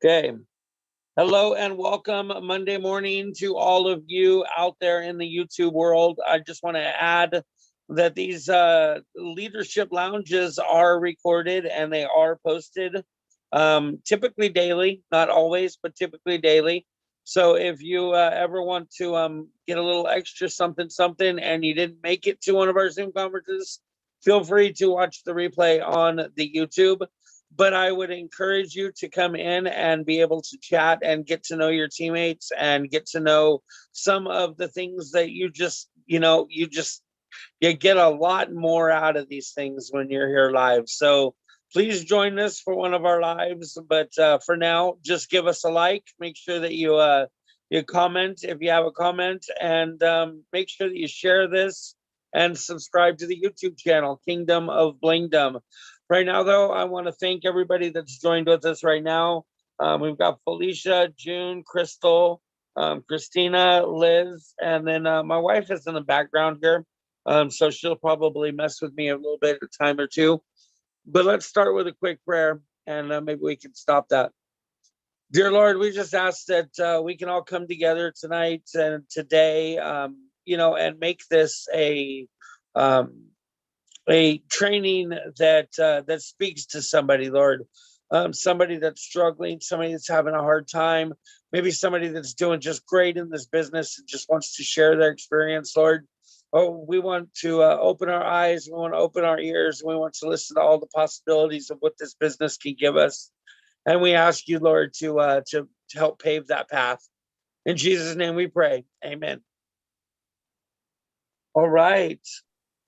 Okay. Hello and welcome Monday morning to all of you out there in the YouTube world. I just want to add that these leadership lounges are recorded and they are posted typically daily, not always, but typically daily. So if you ever want to get a little extra something and you didn't make it to one of our Zoom conferences, feel free to watch the replay on the YouTube. But I would encourage you to come in and be able to chat and get to know your teammates and get to know some of the things that you get a lot more out of these things when you're here live. So please join us for one of our lives. But for now, just give us a like. Make sure that you comment if you have a comment, and make sure that you share this and subscribe to the YouTube channel, Kingdom of Blingdom. Right now, though, I want to thank everybody that's joined with us right now. We've got Felicia, June, Crystal, Christina, Liz, and then my wife is in the background here. So she'll probably mess with me a little bit, a time or two. But let's start with a quick prayer, and maybe we can stop that. Dear Lord, we just ask that we can all come together tonight and today, and make this a training that speaks to somebody, Lord. Somebody that's struggling, somebody that's having a hard time, maybe somebody that's doing just great in this business and just wants to share their experience, Lord. Oh, we want to open our eyes, we want to open our ears, we want to listen to all the possibilities of what this business can give us. And we ask you, Lord, to help pave that path. In Jesus' name we pray. Amen. All right.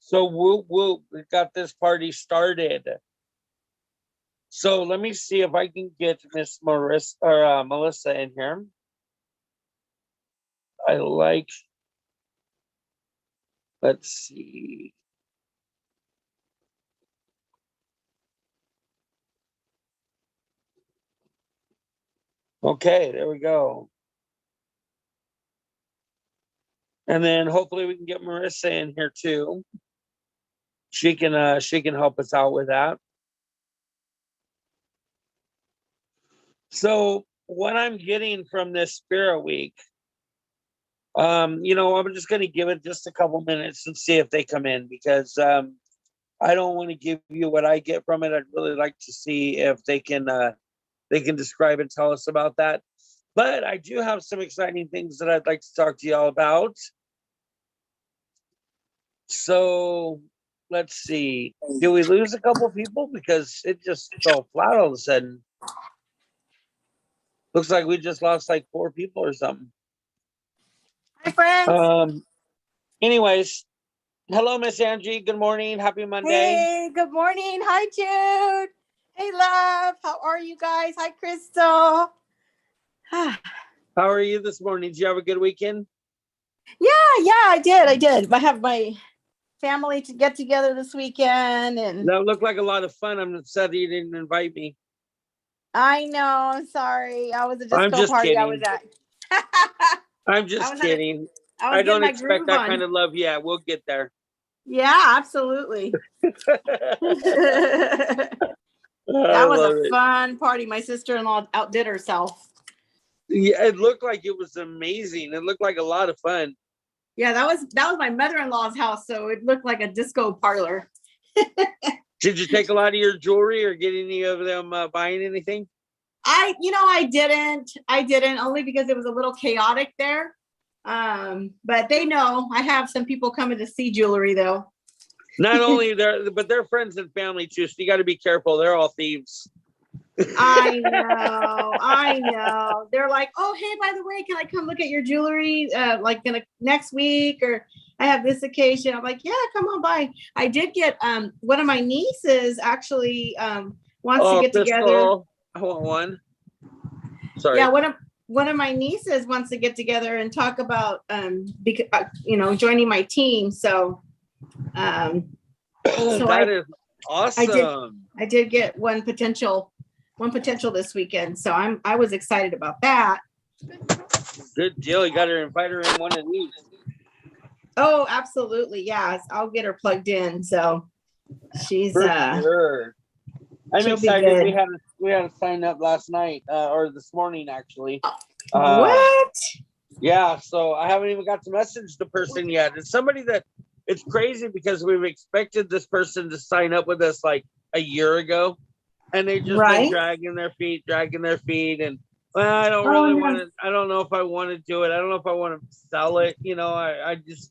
So we got this party started. So let me see if I can get Miss Melissa in here. Let's see. Okay, there we go. And then hopefully we can get Marissa in here too. She can help us out with that. So what I'm getting from this Spirit Week, I'm just going to give it just a couple minutes and see if they come in, because I don't want to give you what I get from it. I'd really like to see if they can describe and tell us about that. But I do have some exciting things that I'd like to talk to y'all about. So let's see. Did we lose a couple people? Because it just fell flat all of a sudden. Looks like we just lost like 4 people or something. Hi, friends. Anyways, hello, Miss Angie. Good morning. Happy Monday. Hey, good morning. Hi, Jude. Hey, love. How are you guys? Hi, Crystal. How are you this morning? Did you have a good weekend? Yeah, I did. I have my family to get together this weekend, and that looked like a lot of fun. I'm upset that you didn't invite me. I know. I'm sorry. I was at a disco party. Kidding. I was at. I'm just kidding. I don't expect that kind of love. Yeah, we'll get there. Yeah, absolutely. That was a fun party. My sister-in-law outdid herself. Yeah, it looked like it was amazing. It looked like a lot of fun. Yeah, that was my mother-in-law's house, so it looked like a disco parlor. Did you take a lot of your jewelry or get any of them buying anything? I didn't, only because it was a little chaotic there. But they know I have some people coming to see jewelry, though. Not only but they're friends and family too, so you got to be careful. They're all thieves. I know. They're like, oh, hey, by the way, can I come look at your jewelry next week, or I have this occasion? I'm like, yeah, come on by. I did get one of my nieces actually wants to get together. I want one. Sorry. Yeah, one of my nieces wants to get together and talk about joining my team. So that is awesome. I did get one potential this weekend, so I was excited about that. Good deal. You got to invite her in one of these. Oh, absolutely. Yes, I'll get her plugged in. So she's sure. I'm She'll be excited. good. We had a sign up last night or this morning actually. What? Yeah, so I haven't even got to message the person yet. It's somebody that it's crazy because we've expected this person to sign up with us like a year ago, and they just been Right. dragging their feet, and well, I don't Oh, really no. want to. I don't know if I want to do it. I don't know if I want to sell it.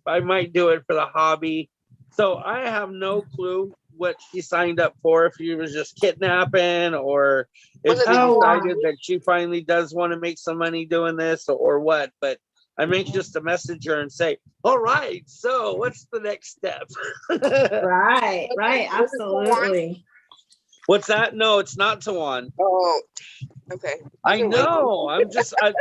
I might do it for the hobby. So I have no clue what she signed up for. If she was just kidnapping, or if she Oh, wow. decided that she finally does want to make some money doing this, or what. But I'm anxious to message her and say, "All right, so what's the next step?" Right, absolutely. What's that? No, it's not Tawan. Oh, okay. I know. I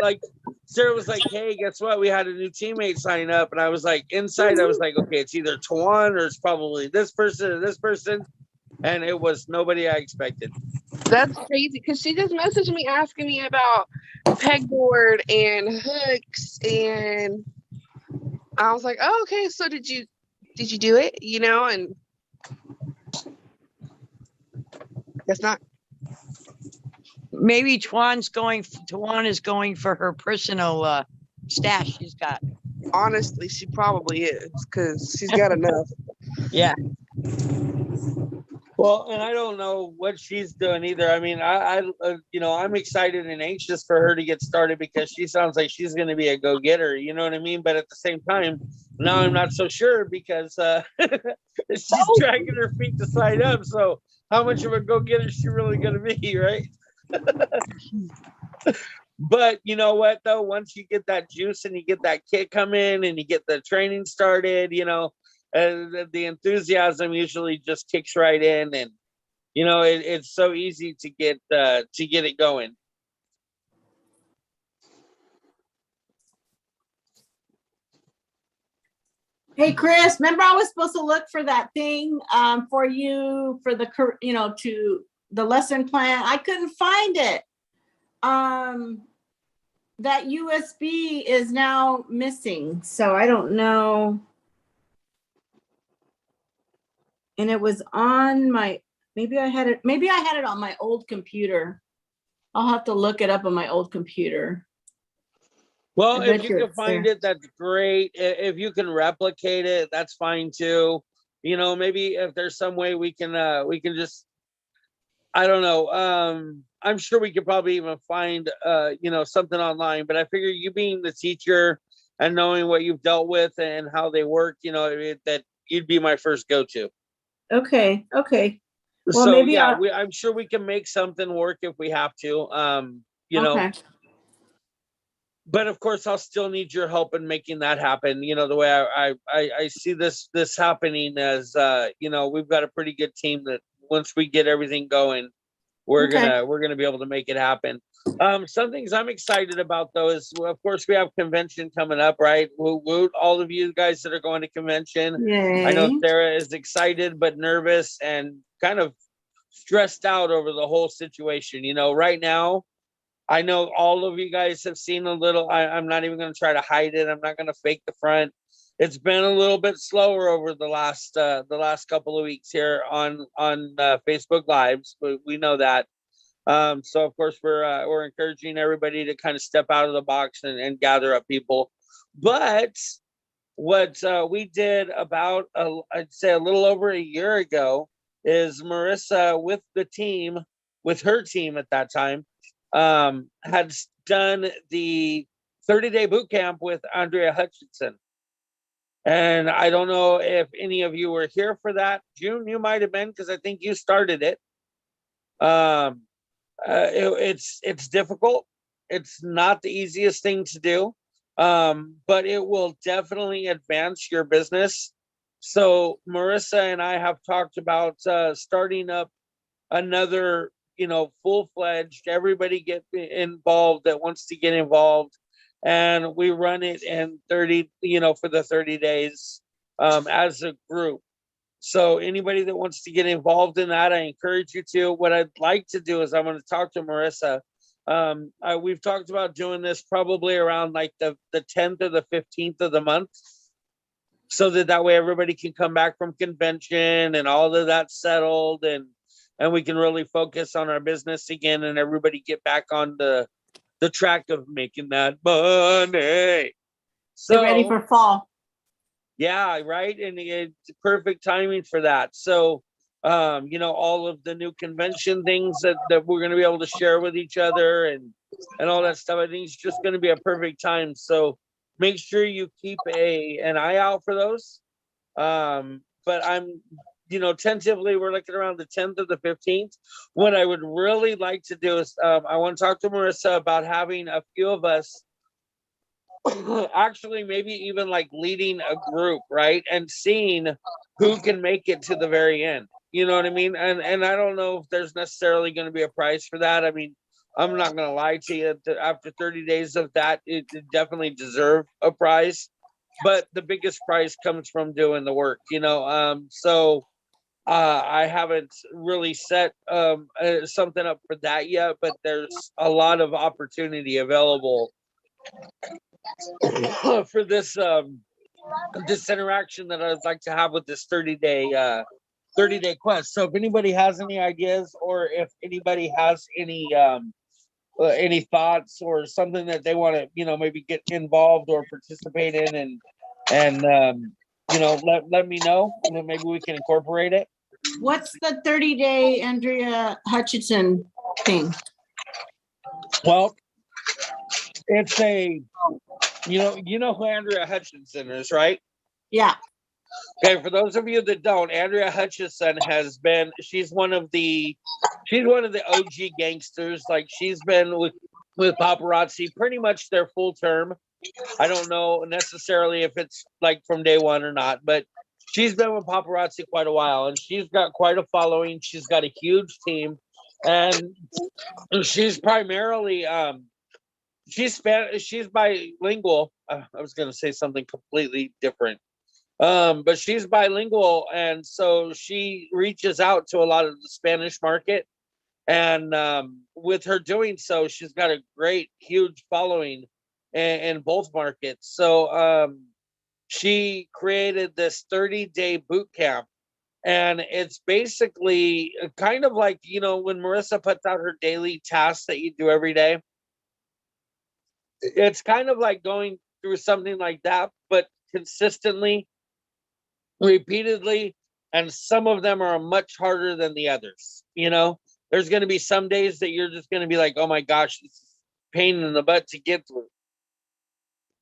like, Sarah was like, "Hey, guess what? We had a new teammate sign up." And I was like, inside, I was like, okay, it's either Tawan or it's probably this person or this person. And it was nobody I expected. That's crazy because she just messaged me asking me about pegboard and hooks, and I was like, "Oh, okay. So did you do it? And guess not." Maybe Tuan is going for her personal stash she's got. Honestly, she probably is because she's got enough. Yeah. Well, and I don't know what she's doing either. I mean, I'm excited and anxious for her to get started because she sounds like she's going to be a go-getter. You know what I mean? But at the same time, now I'm not so sure because she's dragging her feet to sign up. So how much of a go-getter is she really going to be, right? But you know what, though? Once you get that juice and you get that kick coming and you get the training started, the enthusiasm usually just kicks right in, and it's so easy to get it going. Hey, Chris, remember I was supposed to look for that thing for you for the to the lesson plan. I couldn't find it. That USB is now missing, so I don't know. And it was on my, maybe I had it on my old computer. I'll have to look it up on my old computer. Well, if you can find it, that's great. If you can replicate it, that's fine too. Maybe if there's some way we can just, I don't know. I'm sure we could probably even find, something online, but I figure you being the teacher and knowing what you've dealt with and how they work, that you'd be my first go-to. Okay. Well, So maybe yeah, I'm sure we can make something work if we have to, okay. But of course, I'll still need your help in making that happen. The way I see this happening as, we've got a pretty good team that once we get everything going, we're gonna be able to make it happen. Some things I'm excited about though is, of course, we have convention coming up, right? Woot, all of you guys that are going to convention. Yay. I know Sarah is excited but nervous and kind of stressed out over the whole situation. Right now, I know all of you guys have seen a little. I'm not even going to try to hide it. I'm not going to fake the front. It's been a little bit slower over the last couple of weeks here on Facebook Lives. We know that. So of course we're encouraging everybody to kind of step out of the box and gather up people. But what we did about I'd say a little over a year ago is Marissa with her team at that time had done the 30-day boot camp with Andrea Hutchinson. And I don't know if any of you were here for that. June, you might have been, because I think you started it. It's difficult. It's not the easiest thing to do, but it will definitely advance your business. So Marissa and I have talked about starting up another, full-fledged, everybody get involved that wants to get involved. And we run it in 30, for the 30 days as a group. So anybody that wants to get involved in that, I encourage you to. What I'd like to do is I'm going to talk to Marissa. We've talked about doing this probably around like the 10th or the 15th of the month, so that way everybody can come back from convention and all of that settled, and and we can really focus on our business again, and everybody get back on the track of making that money. Get ready So for fall. yeah, right. And it's perfect timing for that. So, all of the new convention things that we're going to be able to share with each other and all that stuff, I think it's just going to be a perfect time. So make sure you keep an eye out for those. But I'm, tentatively, we're looking around the 10th or the 15th. What I would really like to do is I want to talk to Marissa about having a few of us actually maybe even like leading a group, right? And seeing who can make it to the very end. You know what I mean? And I don't know if there's necessarily going to be a price for that. I mean, I'm not going to lie to you. After 30 days of that, it definitely deserve a prize. But the biggest prize comes from doing the work, So I haven't really set something up for that yet, but there's a lot of opportunity available for this interaction that I'd like to have with this 30-day quest. So if anybody has any ideas, or if anybody has any thoughts or something that they want to maybe get involved or participate in, and let me know, and then maybe we can incorporate it. What's the 30-day Andrea Hutchinson thing? Well, it's a you know who Andrea Hutchinson is, right? Yeah. Okay, for those of you that don't, Andrea Hutchison she's one of the OG gangsters. Like, she's been with paparazzi pretty much their full term. I don't know necessarily if it's like from day one or not, but she's been with paparazzi quite a while, and she's got quite a following. She's got a huge team, and she's primarily she's bilingual. I was going to say something completely different. But she's bilingual, and so she reaches out to a lot of the Spanish market. And with her doing so, she's got a great, huge following in both markets. So she created this 30-day boot camp. And it's basically kind of like, when Marissa puts out her daily tasks that you do every day, it's kind of like going through something like that, but consistently, repeatedly, and some of them are much harder than the others. There's going to be some days that you're just going to be like, oh my gosh, this is a pain in the butt to get through.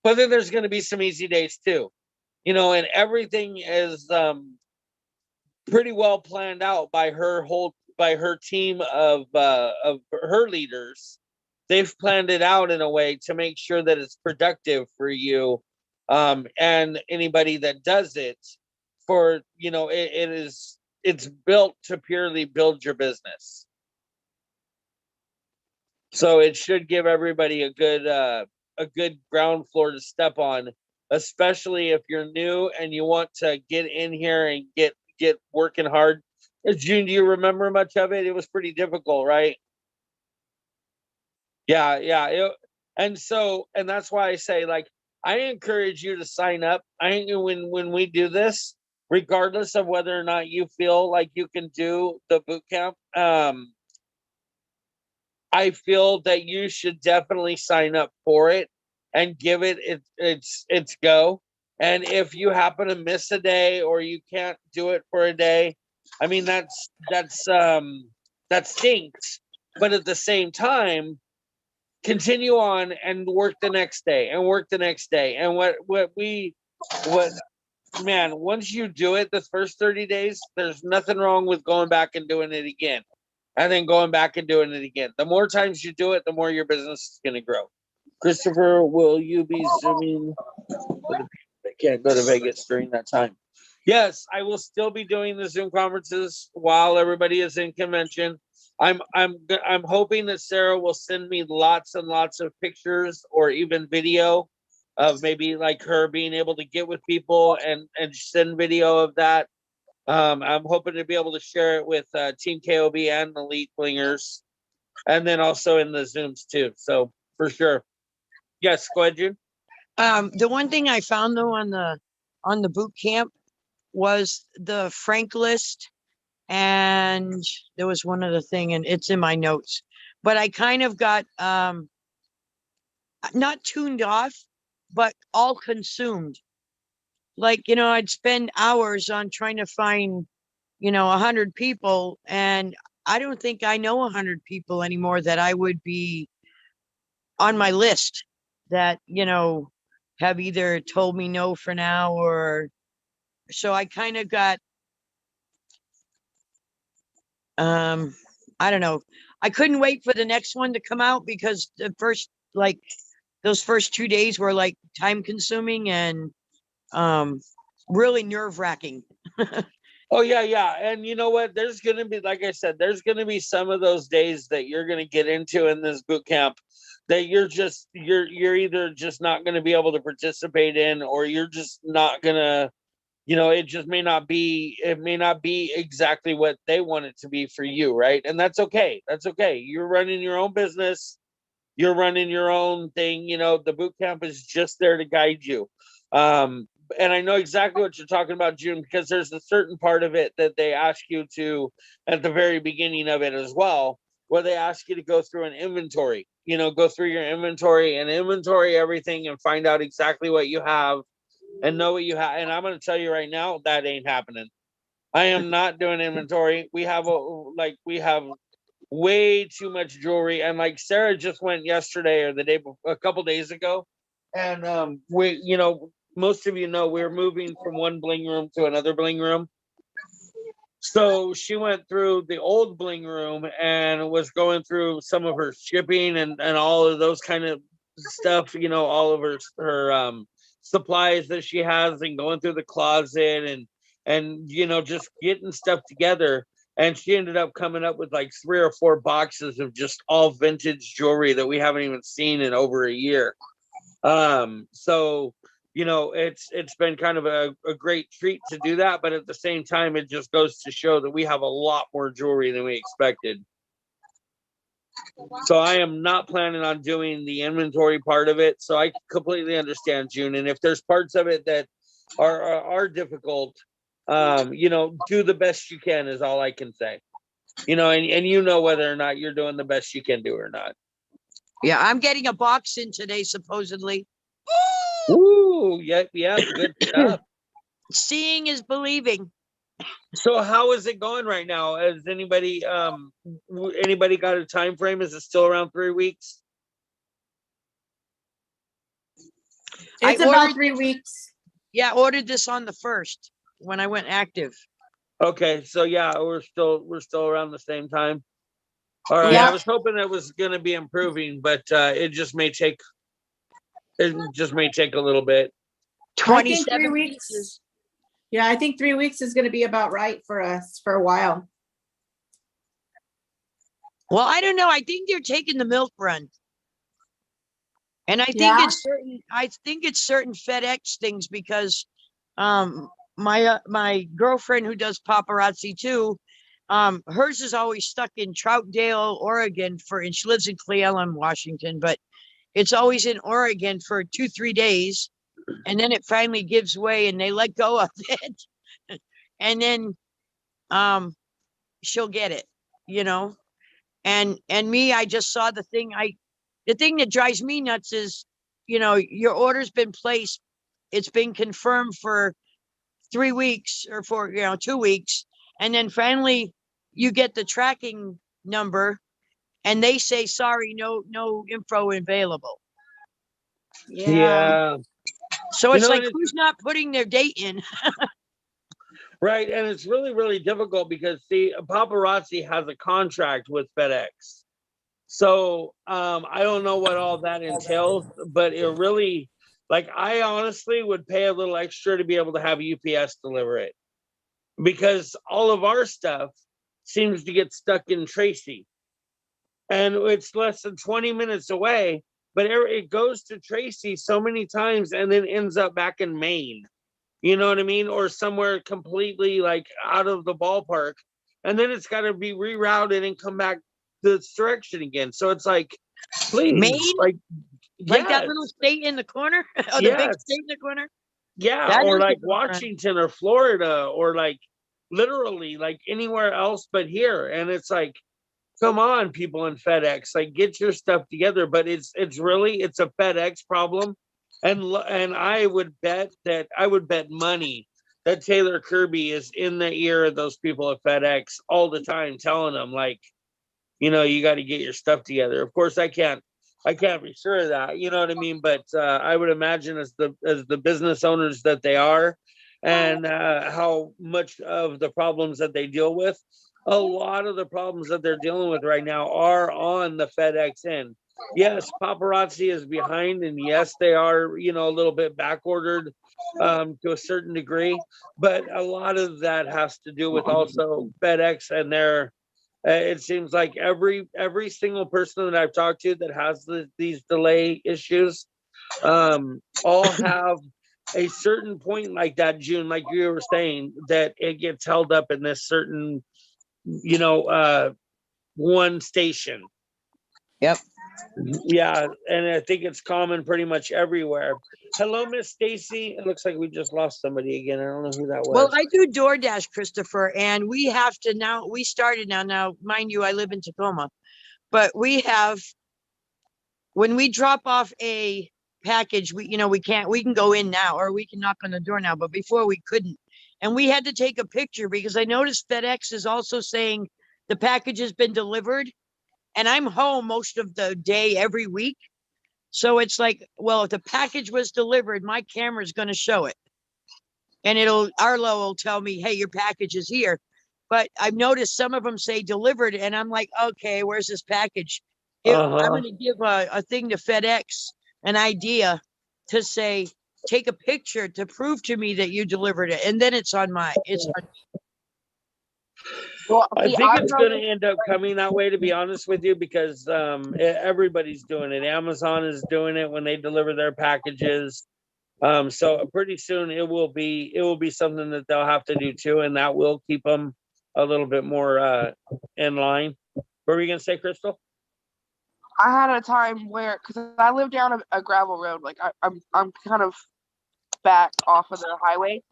But then there's going to be some easy days too, and everything is pretty well planned out by her team of her leaders. They've planned it out in a way to make sure that it's productive for you, and anybody that does it. For it's built to purely build your business, so it should give everybody a good ground floor to step on, especially if you're new and you want to get in here and get working hard. June, do you remember much of it? It was pretty difficult, right? Yeah. And that's why I say, like, I encourage you to sign up. I think when we do this, regardless of whether or not you feel like you can do the boot camp, I feel that you should definitely sign up for it and give it its go. And if you happen to miss a day or you can't do it for a day, I mean, that stinks. But at the same time, continue on and work the next day and work the next day. And man, once you do it this first 30 days, there's nothing wrong with going back and doing it again. And then going back and doing it again. The more times you do it, the more your business is going to grow. Christopher, will you be zooming? I can't go to Vegas during that time. Yes, I will still be doing the Zoom conferences while everybody is in convention. I'm hoping that Sarah will send me lots and lots of pictures or even video of maybe like her being able to get with people and send video of that. I'm hoping to be able to share it with Team KoB and Elite Blingers, and then also in the Zooms too. So for sure. Yes, go ahead, June. The one thing I found though on the boot camp was the frank list And there was one other thing, and it's in my notes, but I kind of got not tuned off, but all consumed. Like, I'd spend hours on trying to find, 100 people, and I don't think I know 100 people anymore that I would be on my list that, have either told me no for now, or so I kind of got, I don't know. I couldn't wait for the next one to come out because the first, like, those first 2 days were like time consuming and really nerve wracking. Oh yeah, yeah. And you know what? There's gonna be, like I said, there's gonna be some of those days that you're gonna get into in this boot camp that you're either just not gonna be able to participate in, or you're just not gonna, it just it may not be exactly what they want it to be for you, right? And that's okay. That's okay. You're running your own business, you're running your own thing. The boot camp is just there to guide you. And I know exactly what you're talking about, June, because there's a certain part of it that they ask you to at the very beginning of it as well, where they ask you to go through an inventory, go through your inventory and inventory everything and find out exactly what you have and know what you have. And I'm going to tell you right now, that ain't happening. I am not doing inventory. We have way too much jewelry. And like Sarah just went yesterday or a couple days ago. And most of we're moving from one bling room to another bling room. So she went through the old bling room and was going through some of her shipping and all of those kind of stuff, all of her supplies that she has, and going through the closet and just getting stuff together. And she ended up coming up with like 3 or 4 boxes of just all vintage jewelry that we haven't even seen in over a year. So it's been kind of a great treat to do that, but at the same time, it just goes to show that we have a lot more jewelry than we expected. So I am not planning on doing the inventory part of it. So I completely understand, June. And if there's parts of it that are difficult, do the best you can is all I can say. And whether or not you're doing the best you can do or not. Yeah, I'm getting a box in today, supposedly. Ooh, yeah, good stuff. Seeing is believing. So how is it going right now? Has anybody got a time frame? Is it still around 3 weeks? It's about 3 weeks. Yeah, I ordered this on the 1st when I went active. Okay, so yeah, we're still around the same time. All right, Yeah. I was hoping it was going to be improving, but it just may take a little bit. 27 weeks. pieces. Yeah, I think 3 weeks is going to be about right for us for a while. Well, I don't know. I think they're taking the milk run. And I think Yeah. it's certain FedEx things because my girlfriend who does paparazzi too, hers is always stuck in Troutdale, Oregon and she lives in Cle Elum, Washington, but it's always in Oregon for 2-3 days. And then it finally gives way and they let go of it. And then she'll get it, And me, I just saw the thing. The thing that drives me nuts is, your order's been placed. It's been confirmed for 3 weeks or for 2 weeks. And then finally you get the tracking number and they say, sorry, no info available. Yeah. So it's like, who's not putting their date in? Right. And it's really, really difficult because paparazzi has a contract with FedEx. So I don't know what all that entails, but it really, I honestly would pay a little extra to be able to have UPS deliver it, because all of our stuff seems to get stuck in Tracy. And it's less than 20 minutes away, but it goes to Tracy so many times and then ends up back in Maine. You know what I mean? Or somewhere completely out of the ballpark. And then it's got to be rerouted and come back this direction again. So it's please. Maine? That little state in the corner? The big state in the corner? Yeah. Or Washington or Florida or literally like anywhere else but here. And it's like, come on, people in FedEx, like get your stuff together. But it's really, it's a FedEx problem. And I would bet money that Taylor Kirby is in the ear of those people at FedEx all the time, telling them like, you got to get your stuff together. Of course, I can't be sure of that. You know what I mean? But I would imagine as the business owners that they are, and how much of the problems that they deal with, a lot of the problems that they're dealing with right now are on the FedEx end. Yes, paparazzi is behind, and yes, they are, a little bit back ordered to a certain degree, but a lot of that has to do with also FedEx and their. It seems like every single person that I've talked to that has these delay issues, all have a certain point like that, June, like you were saying, that it gets held up in this certain, one station. Yep. Yeah, and I think it's common pretty much everywhere. Hello, Miss Stacy. It looks like we just lost somebody again. I don't know who that was. Well, I do DoorDash, Christopher, and we have to now, we started now, mind you, I live in Tacoma, but we have, when we drop off a package, we can go in now, or we can knock on the door now, but before we couldn't. And we had to take a picture because I noticed FedEx is also saying the package has been delivered, and I'm home most of the day every week. So it's like, well, if the package was delivered, my camera is going to show it. And Arlo will tell me, hey, your package is here. But I've noticed some of them say delivered, and I'm like, okay, where's this package? I'm going to give a thing to FedEx, an idea to say, take a picture to prove to me that you delivered it. And then it's on Well, I see, think it's going to end up coming that way, to be honest with you, because everybody's doing it. Amazon is doing it when they deliver their packages. So pretty soon it will be something that they'll have to do too, and that will keep them a little bit more in line. What were you gonna say, Crystal? I had a time where, because I live down a gravel road, like I'm kind of back off of the highway,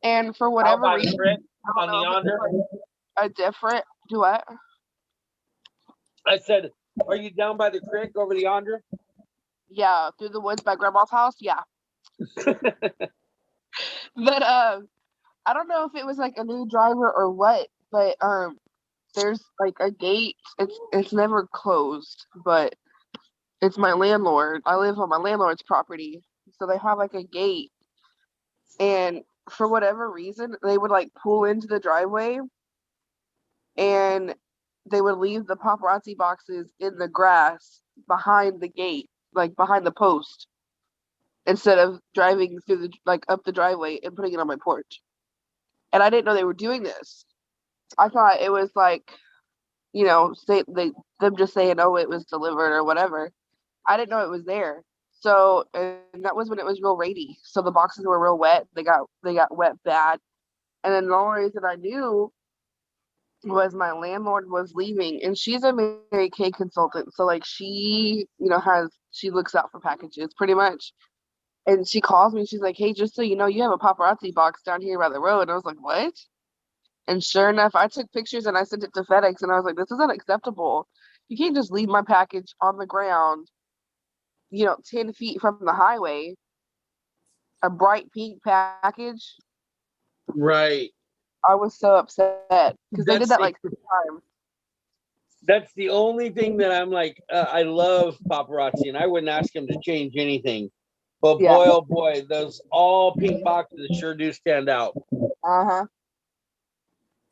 and for whatever reason, On the yonder? a different duet. I said, are you down by the creek over the yonder? Yeah, through the woods by Grandma's house. Yeah. But I don't know if it was like a new driver or what, but there's like a gate. It's never closed, but it's my landlord. I live on my landlord's property, so they have like a gate, and for whatever reason, they would like pull into the driveway, and they would leave the paparazzi boxes in the grass behind the gate, like behind the post, instead of driving through up the driveway and putting it on my porch. And I didn't know they were doing this. I thought it was like, them just saying, oh, it was delivered or whatever. I didn't know it was there. So, and that was when it was real rainy. So the boxes were real wet. They got wet bad. And then the only reason I knew was my landlord was leaving, and she's a Mary Kay consultant. So like she looks out for packages pretty much. And she calls me. She's like, hey, just so you know, you have a paparazzi box down here by the road. And I was like, what? And sure enough, I took pictures and I sent it to FedEx. And I was like, this is unacceptable. You can't just leave my package on the ground, 10 feet from the highway, a bright pink package. Right. I was so upset because they did that like 3 times. That's the only thing that I'm like, I love paparazzi, and I wouldn't ask him to change anything. But Yeah. boy, oh boy, those all pink boxes sure do stand out. Uh-huh.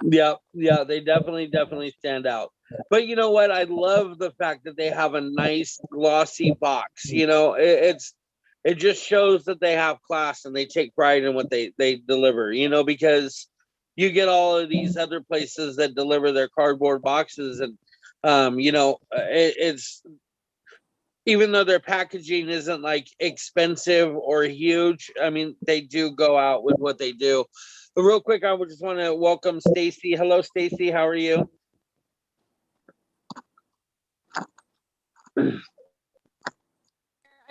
Yeah, they definitely stand out. But you know what? I love the fact that they have a nice glossy box. It just shows that they have class and they take pride in what they deliver, because you get all of these other places that deliver their cardboard boxes, and it's, even though their packaging isn't like expensive or huge, I mean, they do go out with what they do. But real quick, I would just want to welcome Stacy. Hello, Stacy. How are you? I'm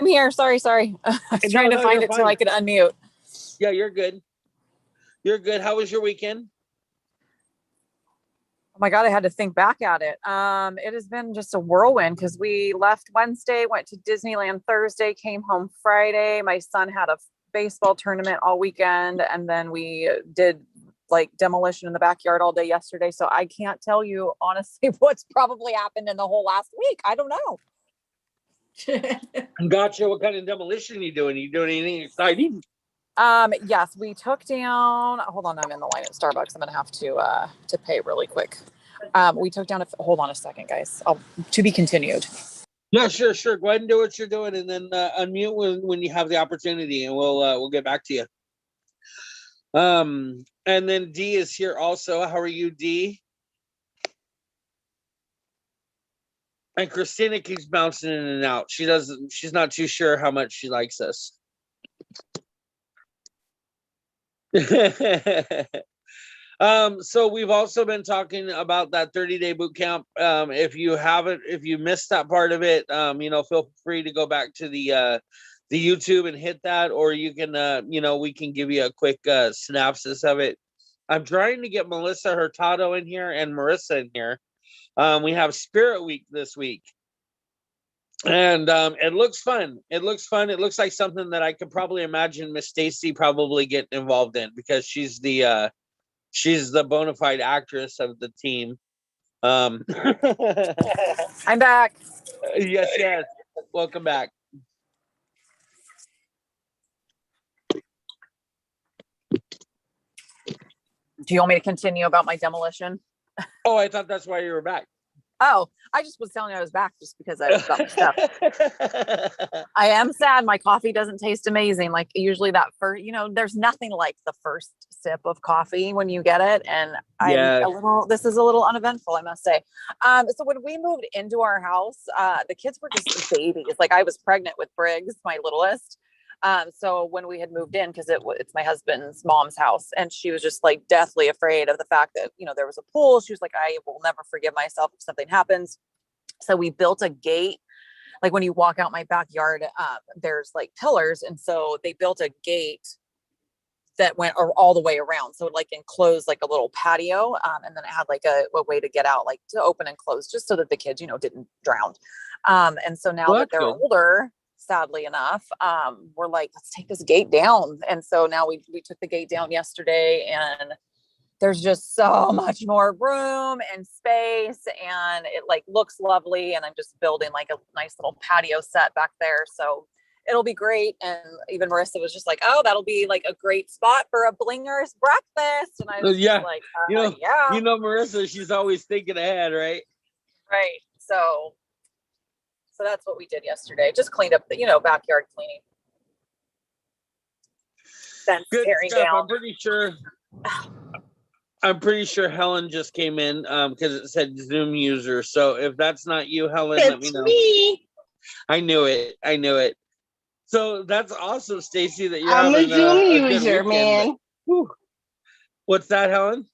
here. Sorry. I was trying to find it so I could unmute. Yeah, you're good. You're good. How was your weekend? Oh my God, I had to think back at it. It has been just a whirlwind because we left Wednesday, went to Disneyland Thursday, came home Friday. My son had a baseball tournament all weekend, and then we did like demolition in the backyard all day yesterday. So I can't tell you honestly what's probably happened in the whole last week. I don't know. Gotcha. What kind of demolition are you doing? Are you doing anything exciting? Yes, we took down, hold on, I'm in the line at Starbucks. I'm going to have to pay really quick. We took down, hold on a second, guys. To be continued. Yeah, sure. Go ahead and do what you're doing, and then unmute when you have the opportunity, and we'll get back to you. And then Dee is here also. How are you, Dee? And Christina keeps bouncing in and out. She's not too sure how much she likes us. So we've also been talking about that 30-day boot camp. If you missed that part of it, feel free to go back to the YouTube and hit that, or you can, we can give you a quick synopsis of it. I'm trying to get Melissa Hurtado in here and Marissa in here. We have Spirit Week this week. And it looks fun. It looks like something that I could probably imagine Miss Stacy probably getting involved in, because she's the bona fide actress of the team. I'm back. Yes. Welcome back. Do you want me to continue about my demolition? Oh, I thought that's why you were back. Oh, I just was telling you I was back just because I got my stuff. I am sad my coffee doesn't taste amazing. Like usually that first, there's nothing like the first sip of coffee when you get it. And this is a little uneventful, I must say. So when we moved into our house, the kids were just babies. Like I was pregnant with Briggs, my littlest. So when we had moved in, because it's my husband's mom's house, and she was just like deathly afraid of the fact that, there was a pool. She was like, I will never forgive myself if something happens. So we built a gate. Like when you walk out my backyard, there's like pillars. And so they built a gate that went all the way around. So it like enclosed like a little patio. And then it had like a way to get out, like to open and close, just so that the kids, didn't drown. And so now that they're older, sadly enough, we're like, let's take this gate down. And so now we took the gate down yesterday, and there's just so much more room and space, and it like looks lovely. And I'm just building like a nice little patio set back there. So it'll be great. And even Marissa was just like, oh, that'll be like a great spot for a Blingers breakfast. And I was just like, Marissa, she's always thinking ahead, right? Right. So that's what we did yesterday. Just cleaned up the, backyard cleaning. Fence tearing down. I'm pretty sure Helen just came in because it said Zoom user. So if that's not you, Helen, let me know. Me. I knew it. So that's awesome, Stacy, that you're I'm having a Zoom a user, good weekend. man. What's that, Helen?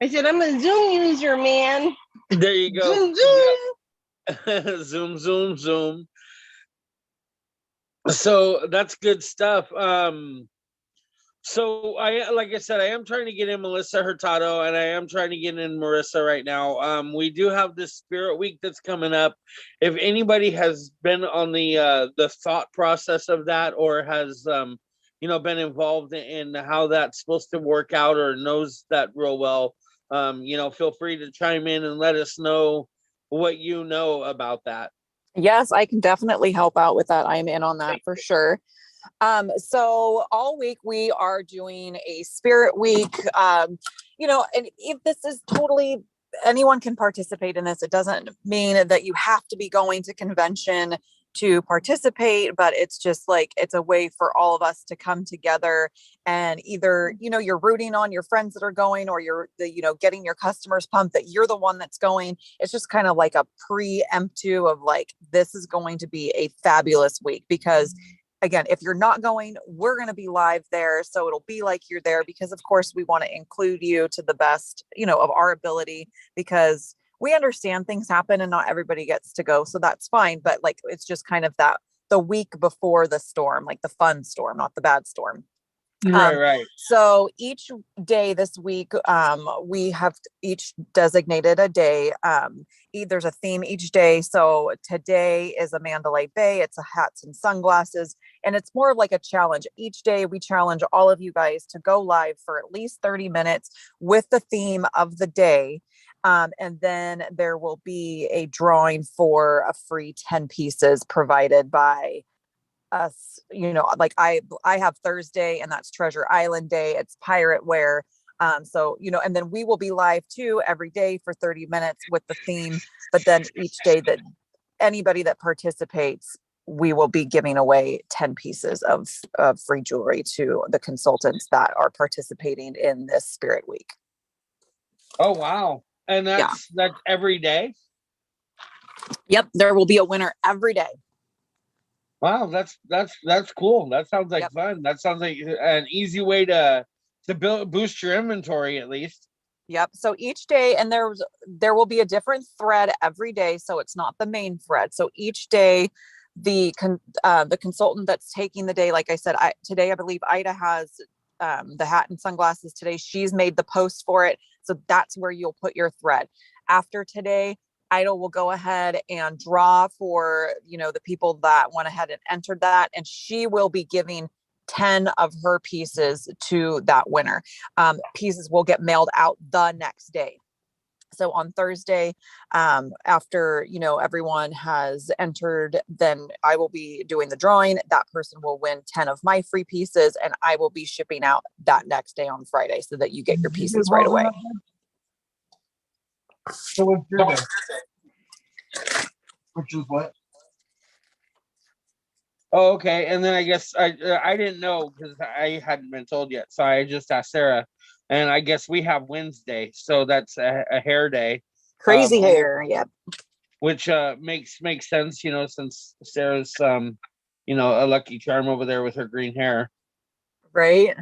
I said I'm a Zoom user, man. There you go. Zoom, zoom. Zoom. So that's good stuff. So like I said, I am trying to get in Melissa Hurtado, and I am trying to get in Marissa right now. We do have this Spirit Week that's coming up. If anybody has been on the thought process of that, or has been involved in how that's supposed to work out, or knows that real well, feel free to chime in and let us know what you know about that. Yes, I can definitely help out with that. I'm in on that for sure. So all week we are doing a Spirit Week, and if this is totally, anyone can participate in this. It doesn't mean that you have to be going to convention to participate, but it's just like, it's a way for all of us to come together, and either, you're rooting on your friends that are going, or you're getting your customers pumped that you're the one that's going. It's just kind of like a preemptive of like, this is going to be a fabulous week, because again, if you're not going, we're going to be live there. So it'll be like you're there, because of course we want to include you to the best, of our ability, because we understand things happen and not everybody gets to go. So that's fine. But like, it's just kind of the week before the storm, like the fun storm, not the bad storm. Right, right. So each day this week, we have each designated a day. There's a theme each day. So today is a Mandalay Bay. It's a hats and sunglasses, and it's more of like a challenge. Each day we challenge all of you guys to go live for at least 30 minutes with the theme of the day. And then there will be a drawing for a free 10 pieces provided by us. Like I have Thursday, and that's Treasure Island Day. It's pirate wear. So and then we will be live too every day for 30 minutes with the theme. But then each day that anybody that participates, we will be giving away 10 pieces of free jewelry to the consultants that are participating in this Spirit Week. Oh, wow. And that's every day? Yep, there will be a winner every day. Wow, that's cool. That sounds like fun. That sounds like an easy way to boost your inventory, at least. Yep. So each day, and there will be a different thread every day, so it's not the main thread. So each day, the consultant that's taking the day, like I said, today I believe Ida has the hat and sunglasses today. She's made the post for it, so that's where you'll put your thread. After today, Ida will go ahead and draw for, the people that went ahead and entered that, and she will be giving 10 of her pieces to that winner. Pieces will get mailed out the next day. So on Thursday, after, everyone has entered, then I will be doing the drawing. That person will win 10 of my free pieces, and I will be shipping out that next day on Friday so that you get your pieces right away. So what's your day? Which is what? Oh, okay. And then I guess I didn't know because I hadn't been told yet. So I just asked Sarah, and I guess we have Wednesday. So that's a hair day. Crazy hair. Yep. Which makes sense, since Sarah's a lucky charm over there with her green hair. Right.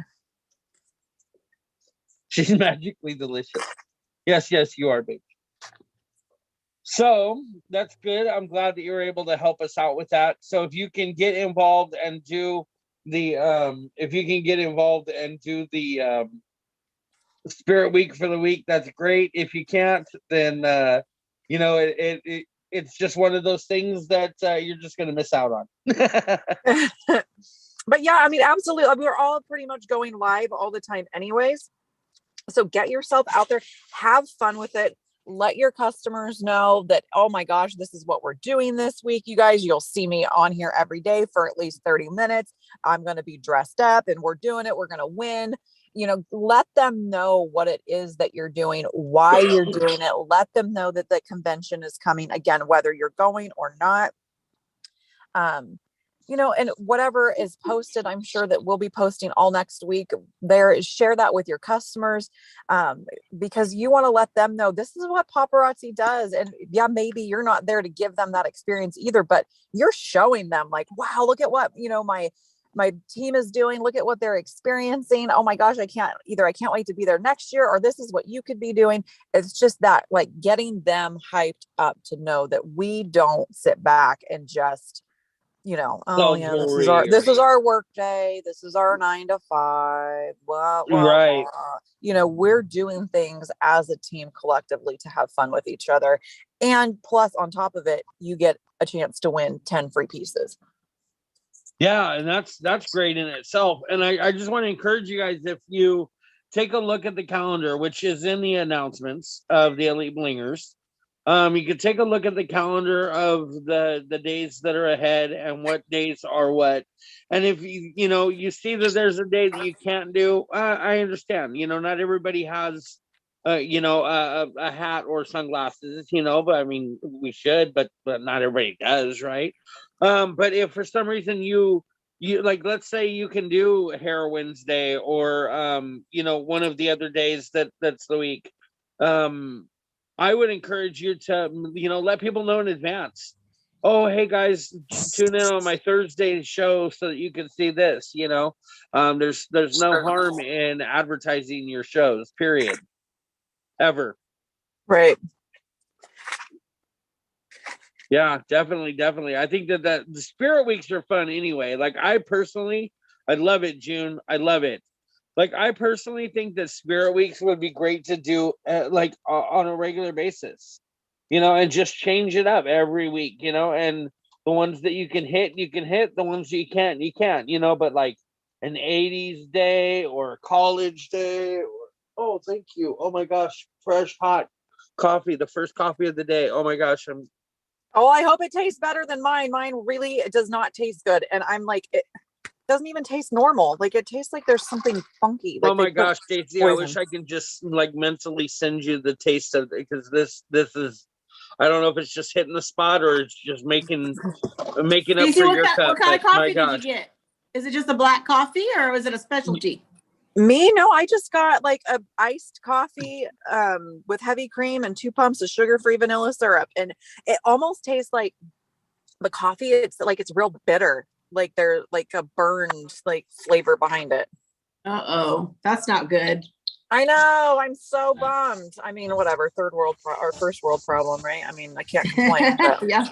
She's magically delicious. Yes, you are, baby. So that's good. I'm glad that you were able to help us out with that. So if you can get involved and do the Spirit Week for the week, that's great. If you can't, then it's just one of those things that you're just going to miss out on. But yeah, I mean, absolutely. We're all pretty much going live all the time anyways. So get yourself out there, have fun with it. Let your customers know that, oh my gosh, this is what we're doing this week. You guys, you'll see me on here every day for at least 30 minutes. I'm going to be dressed up and we're doing it. We're going to win. Let them know what it is that you're doing, why you're doing it. Let them know that the convention is coming again, whether you're going or not. And whatever is posted, I'm sure that we'll be posting all next week there. Share that with your customers, because you want to let them know this is what paparazzi does. And yeah, maybe you're not there to give them that experience either, but you're showing them like, wow, look at what, my team is doing. Look at what they're experiencing. Oh my gosh, I can't wait to be there next year, or this is what you could be doing. It's just that, like, getting them hyped up to know that we don't sit back and just, this is our work day. This is our 9 to 5. Blah, blah, right. Blah. We're doing things as a team collectively to have fun with each other. And plus, on top of it, you get a chance to win 10 free pieces. Yeah, and that's great in itself. And I just want to encourage you guys, if you take a look at the calendar, which is in the announcements of the Elite Blingers, you can take a look at the calendar of the days that are ahead and what days are what. And if you see that there's a day that you can't do, I understand. Not everybody has a hat or sunglasses, but I mean, we should, but not everybody does, right? But if for some reason you like, let's say you can do Hair Wednesday or one of the other days that's the week, I would encourage you to let people know in advance. Oh, hey guys, tune in on my Thursday show so that you can see this. There's no harm in advertising your shows, period, ever. Right. Yeah, definitely. I think that the Spirit Weeks are fun anyway. Like, I love it, June. I love it. Like, I personally think that Spirit Weeks would be great to do like on a regular basis, and just change it up every week, and the ones that you can hit, the ones that you can't, but like an 80s day or a college day oh, thank you. Oh my gosh, fresh hot coffee, the first coffee of the day. Oh my gosh, Oh, I hope it tastes better than mine. Mine really does not taste good. And I'm like, it doesn't even taste normal. Like it tastes like there's something funky. Like oh my they put gosh, Stacy, I wish poison. I could just like mentally send you the taste of it, because this is, I don't know if it's just hitting the spot or it's just making up Stacey, for your what cup, kind of but my coffee did you gosh. get? Is it just a black coffee or was it a specialty? Me, no, I just got like a iced coffee with heavy cream and 2 pumps of sugar-free vanilla syrup. And it almost tastes like the coffee, it's like it's real bitter. Like they're like a burned like flavor behind it. Uh-oh, that's not good. I know, I'm so bummed. I mean, whatever, third world or first world problem, right? I mean, I can't complain. But Yeah.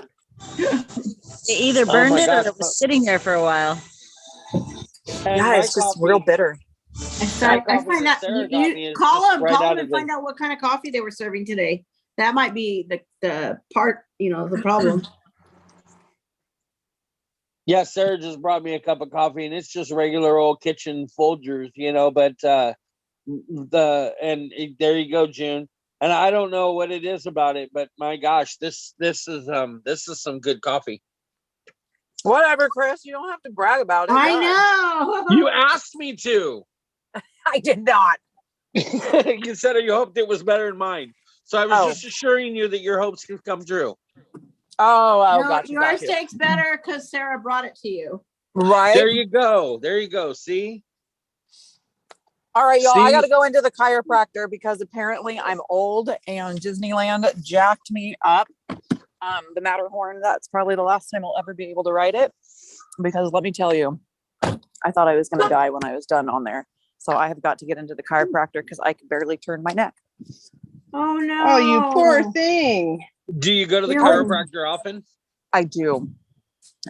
They either Oh burned my it or gosh. it was sitting there for a while. And yeah, my it's just real coffee, bitter. I coffee find that out Sarah got me you is call just them, right call out them of and the- find out what kind of coffee they were serving today. That might be the part, the problem. Yeah, Sarah just brought me a cup of coffee, and it's just regular old kitchen Folgers, but there you go, June. And I don't know what it is about it, but my gosh, this is some good coffee. Whatever, Chris, you don't have to brag about it. I God. know. You asked me to. I did not. You said you hoped it was better than mine, so I was Oh. just assuring you that your hopes can come true. Oh, No, gotcha. yours tastes better because Sarah brought it to you. Right. There you go. See. All right, y'all. I See? got to go into the chiropractor because apparently I'm old and Disneyland jacked me up. The Matterhorn, that's probably the last time I'll ever be able to ride it because let me tell you, I thought I was going to die when I was done on there. So I have got to get into the chiropractor because I can barely turn my neck. Oh no. Oh, you poor thing. Do you go to the You're chiropractor often? I do.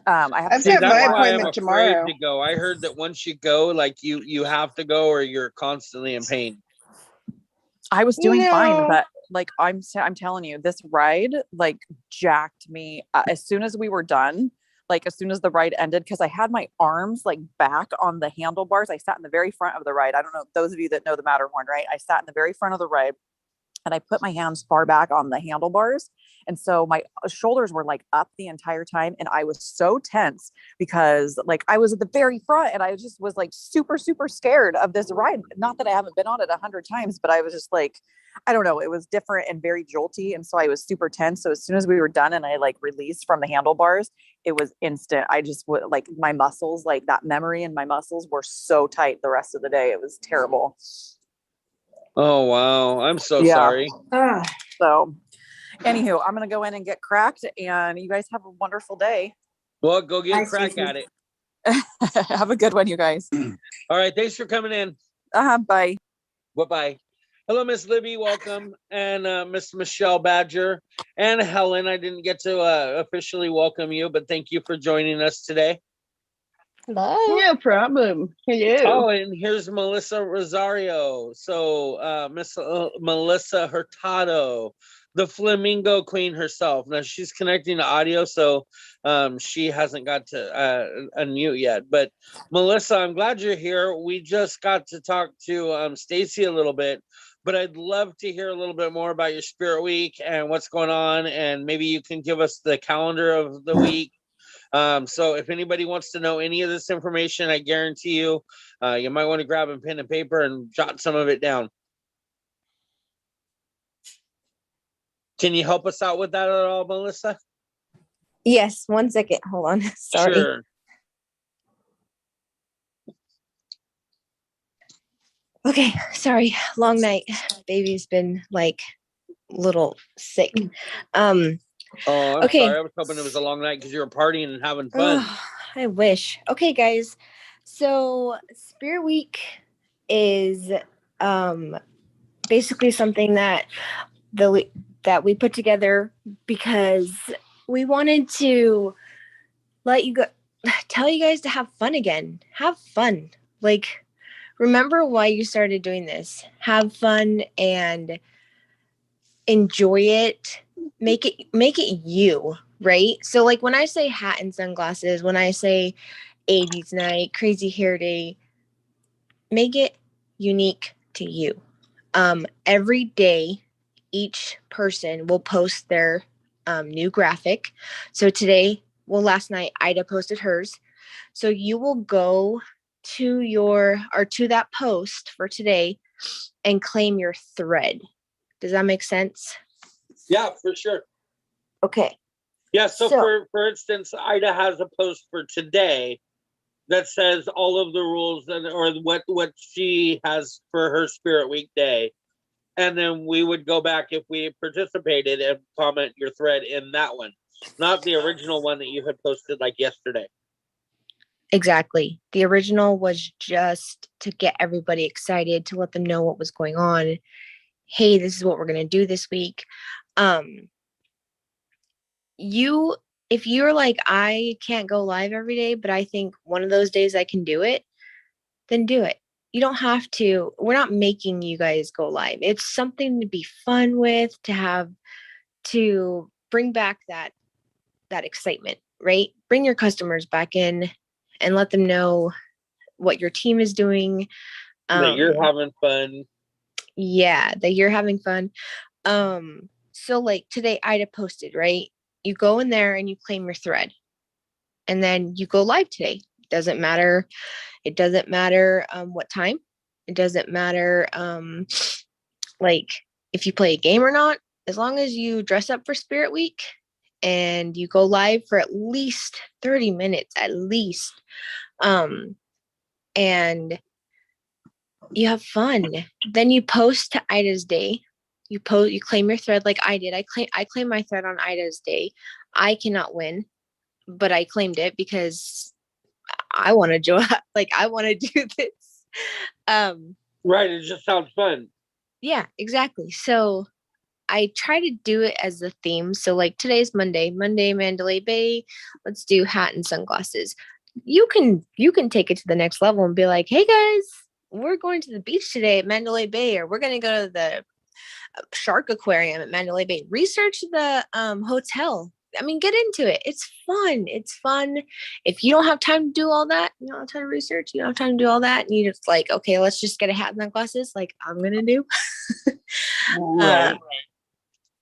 I have I've to got That's my why I'm appointment afraid tomorrow. to go. I heard that once you go, like you have to go or you're constantly in pain. I was doing fine, No. but like I'm telling you, this ride like jacked me as soon as we were done. Like as soon as the ride ended, because I had my arms like back on the handlebars. I sat in the very front of the ride. I don't know, those of you that know the Matterhorn, right? I sat in the very front of the ride and I put my hands far back on the handlebars. And so my shoulders were like up the entire time. And I was so tense because like I was at the very front and I just was like super, super scared of this ride. Not that I haven't been on it 100 times, but I was just like, I don't know, it was different and very jolty. And so I was super tense. So as soon as we were done and I like released from the handlebars, it was instant. I just would like my muscles, like that memory in my muscles were so tight the rest of the day. It was terrible. Oh wow, I'm so Yeah. sorry. So anywho, I'm going to go in and get cracked and you guys have a wonderful day. Well, go get a Nice crack meeting at it. Have a good one, you guys. All right, thanks for coming in. Bye. Bye-bye. Hello, Miss Libby, welcome. And Miss Michelle Badger and Helen. I didn't get to officially welcome you, but thank you for joining us today. No problem. Hello. Oh, and here's Melissa Rosario. So Miss Melissa Hurtado, the Flamingo Queen herself. Now she's connecting to audio, so she hasn't got to unmute yet. But Melissa, I'm glad you're here. We just got to talk to Stacy a little bit, but I'd love to hear a little bit more about your Spirit Week and what's going on, and maybe you can give us the calendar of the week. So if anybody wants to know any of this information, I guarantee you, you might want to grab a pen and paper and jot some of it down. Can you help us out with that at all, Melissa? Yes, 1 second. Hold on. Sorry. Sure. Okay, sorry. Long night. Baby's been like little sick. Oh, I'm Okay. sorry. I was hoping it was a long night because you were partying and having fun. I wish. Okay, guys. So Spirit Week is basically something that we put together because we wanted to tell you guys to have fun again. Have fun. Like remember why you started doing this. Have fun and enjoy it. Make it you, right? So like when I say hat and sunglasses, when I say 80s night, crazy hair day, make it unique to you. Every day, each person will post their new graphic. So today, well, last night, Ida posted hers. So you will go to that post for today and claim your thread. Does that make sense? Yeah, for sure. Okay. Yeah, so for instance, Ida has a post for today that says all of the rules or what she has for her Spirit Week day. And then we would go back if we participated and comment your thread in that one, not the original one that you had posted like yesterday. Exactly. The original was just to get everybody excited, to let them know what was going on. Hey, this is what we're going to do this week. If you're like, I can't go live every day, but I think one of those days I can do it, then do it. You don't have to. We're not making you guys go live. It's something to be fun with, to bring back that excitement, right? Bring your customers back in and let them know what your team is doing. That you're having fun. Yeah, that you're having fun. So like today Ida posted, right? You go in there and you claim your thread. And then you go live today. Doesn't matter. It doesn't matter what time. It doesn't matter like if you play a game or not. As long as you dress up for Spirit Week and you go live for at least 30 minutes, at least. And you have fun. Then you post to Ida's day. You claim your thread like I did. I claim my thread on Ida's day. I cannot win, but I claimed it because I want to join. Like I want to do this. Right. It just sounds fun. Yeah, exactly. So I try to do it as a theme. So like today's Monday, Mandalay Bay. Let's do hat and sunglasses. You can take it to the next level and be like, hey guys, we're going to the beach today at Mandalay Bay, or we're going to go to the shark aquarium at Mandalay Bay. Research the hotel. I mean, get into it. It's fun. It's fun. If you don't have time to do all that, you don't have time to research, you don't have time to do all that, and you just like, okay, let's just get a hat and sunglasses like I'm going to do. Right.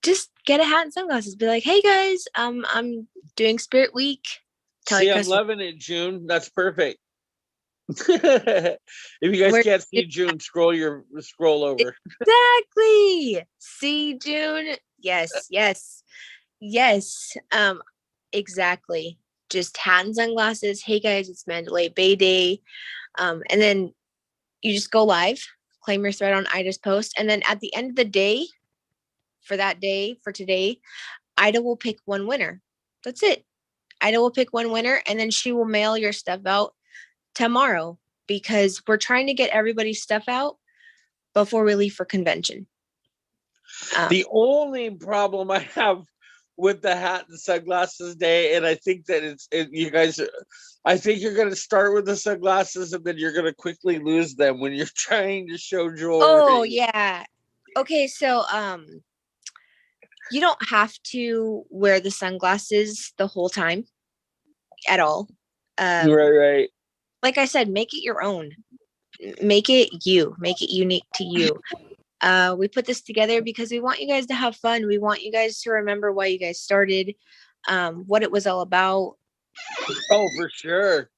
Just get a hat and sunglasses. Be like, hey guys, I'm doing Spirit Week. See, I'm loving it, June. That's perfect. If you guys can't see June, scroll over. Exactly. See June. Yes. Exactly. Just hat and sunglasses. Hey guys, it's Mandalay Bay Day. And then you just go live, claim your thread on Ida's post, and then at the end of the day, for today, Ida will pick one winner. That's it. Ida will pick one winner, and then she will mail your stuff out tomorrow because we're trying to get everybody's stuff out before we leave for convention. The only problem I have with the hat and sunglasses day, and I think that you guys, I think you're going to start with the sunglasses and then you're going to quickly lose them when you're trying to show jewelry. Oh yeah. Okay, so you don't have to wear the sunglasses the whole time at all. Right. Like I said, make it your own. Make it you. Make it unique to you. We put this together because we want you guys to have fun. We want you guys to remember why you guys started, what it was all about. Oh, for sure.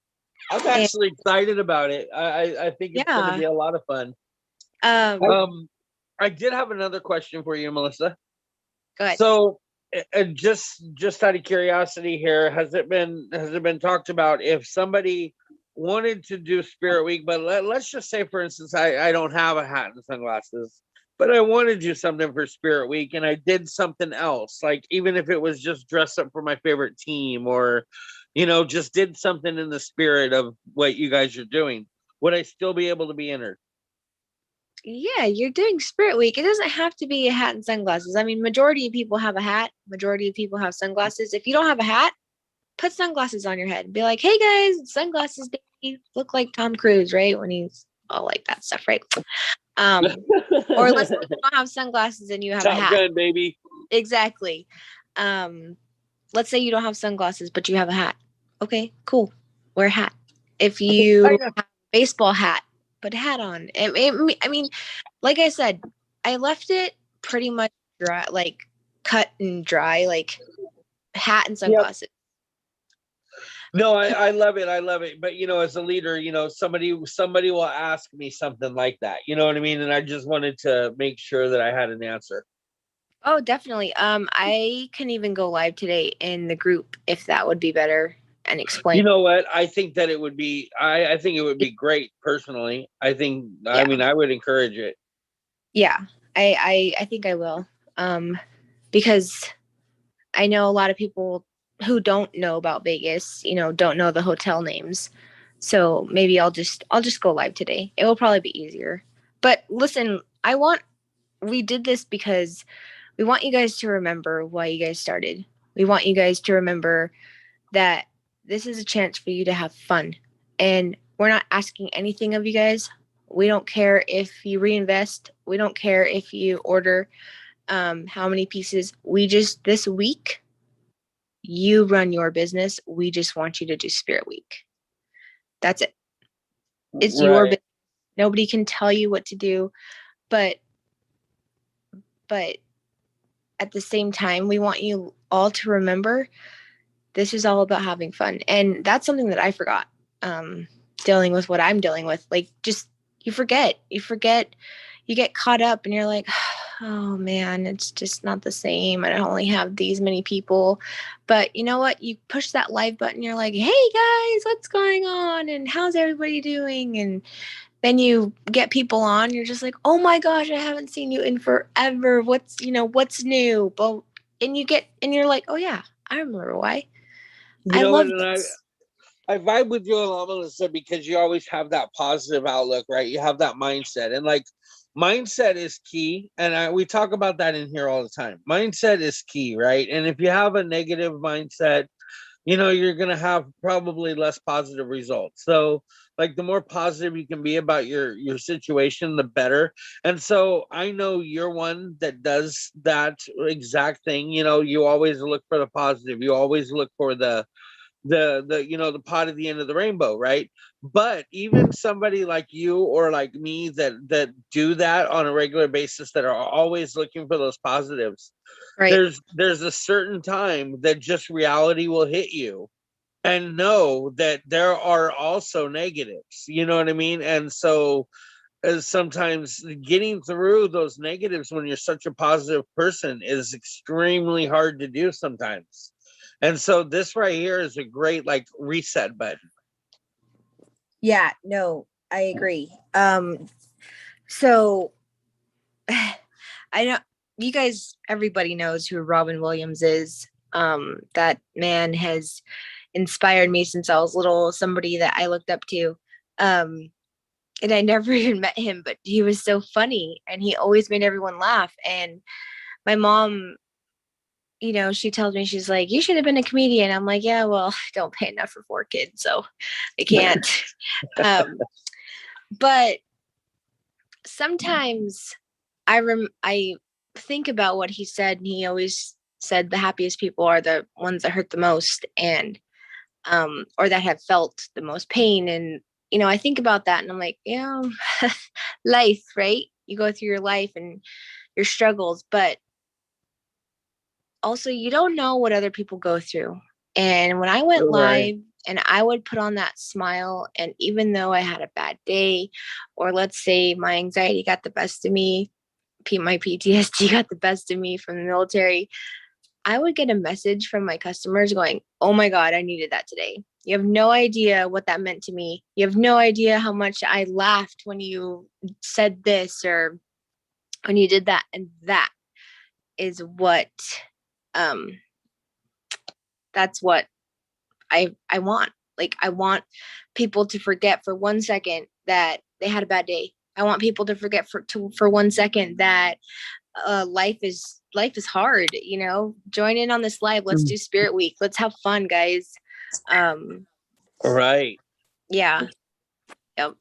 I'm actually excited about it. I think it's going to be a lot of fun. I did have another question for you, Melissa. Go ahead. So, just out of curiosity here, has it been talked about if somebody wanted to do Spirit Week, but let's just say, for instance, I don't have a hat and sunglasses, but I want to do something for Spirit Week, and I did something else, like even if it was just dress up for my favorite team, or just did something in the spirit of what you guys are doing, would I still be able to be entered? Yeah, you're doing Spirit Week. It doesn't have to be a hat and sunglasses. I mean, majority of people have a hat. Majority of people have sunglasses. If you don't have a hat, put sunglasses on your head. Be like, hey guys, it's sunglasses day. You look like Tom Cruise, right? When he's all like that stuff, right? Or let's say you don't have sunglasses and you have a Top hat. Gun, baby. Exactly. Let's say you don't have sunglasses, but you have a hat. Okay, cool. Wear a hat. If you have a baseball hat, put a hat on. I mean, like I said, I left it pretty much dry, like cut and dry, like hat and sunglasses. No, I love it. I love it. But as a leader, somebody will ask me something like that. You know what I mean? And I just wanted to make sure that I had an answer. Oh, definitely. I can even go live today in the group if that would be better and explain. You know what? I think that it would be. I think it would be great. Personally, I think. Yeah. I mean, I would encourage it. Yeah, I think I will. Because I know a lot of people who don't know about Vegas, don't know the hotel names. So maybe I'll just go live today. It will probably be easier. But listen, we did this because we want you guys to remember why you guys started. We want you guys to remember that this is a chance for you to have fun. And we're not asking anything of you guys. We don't care if you reinvest. We don't care if you order how many pieces. This week, you run your business. We just want you to do Spirit Week. That's it. It's your business. Nobody can tell you what to do, but at the same time, we want you all to remember this is all about having fun. And that's something that I forgot, dealing with what I'm dealing with. Like, just, you forget, you get caught up and you're like, oh man, it's just not the same. I only have these many people. But you know what? You push that live button. You're like, hey guys, what's going on? And how's everybody doing? And then you get people on. You're just like, oh my gosh, I haven't seen you in forever. What's new? But and you're like, oh yeah, I remember why. I love this. I vibe with you a lot, Melissa, because you always have that positive outlook, right? You have that mindset, and like, mindset is key. And we talk about that in here all the time. Mindset is key, right? And if you have a negative mindset, you're going to have probably less positive results. So like, the more positive you can be about your situation, the better. And so I know you're one that does that exact thing. You always look for the positive. You always look for the pot at the end of the rainbow, right? But even somebody like you or like me that do that on a regular basis, that are always looking for those positives, right? There's a certain time that just reality will hit you, and know that there are also negatives. You know what I mean? And so sometimes getting through those negatives when you're such a positive person is extremely hard to do sometimes. And so this right here is a great reset button. Yeah, no, I agree. So I know you guys, everybody knows who Robin Williams is. That man has inspired me since I was little, somebody that I looked up to. And I never even met him, but he was so funny and he always made everyone laugh. And my mom, she tells me, she's like, you should have been a comedian. I'm like, yeah, well, I don't pay enough for 4 kids, so I can't. But sometimes I think about what he said, and he always said the happiest people are the ones that hurt the most, and or that have felt the most pain. And I think about that and I'm like, life, right? You go through your life and your struggles, but also you don't know what other people go through. And when I went live and I would put on that smile, and even though I had a bad day, or let's say my anxiety got the best of me, my PTSD got the best of me from the military, I would get a message from my customers going, oh my God, I needed that today. You have no idea what that meant to me. You have no idea how much I laughed when you said this or when you did that. And that is what, that's what I want. Like, I want people to forget for 1 second that they had a bad day. I want people to forget for 1 second that life is hard. Join in on this live. Let's do Spirit Week. Let's have fun, guys. Right. Yeah. Yep.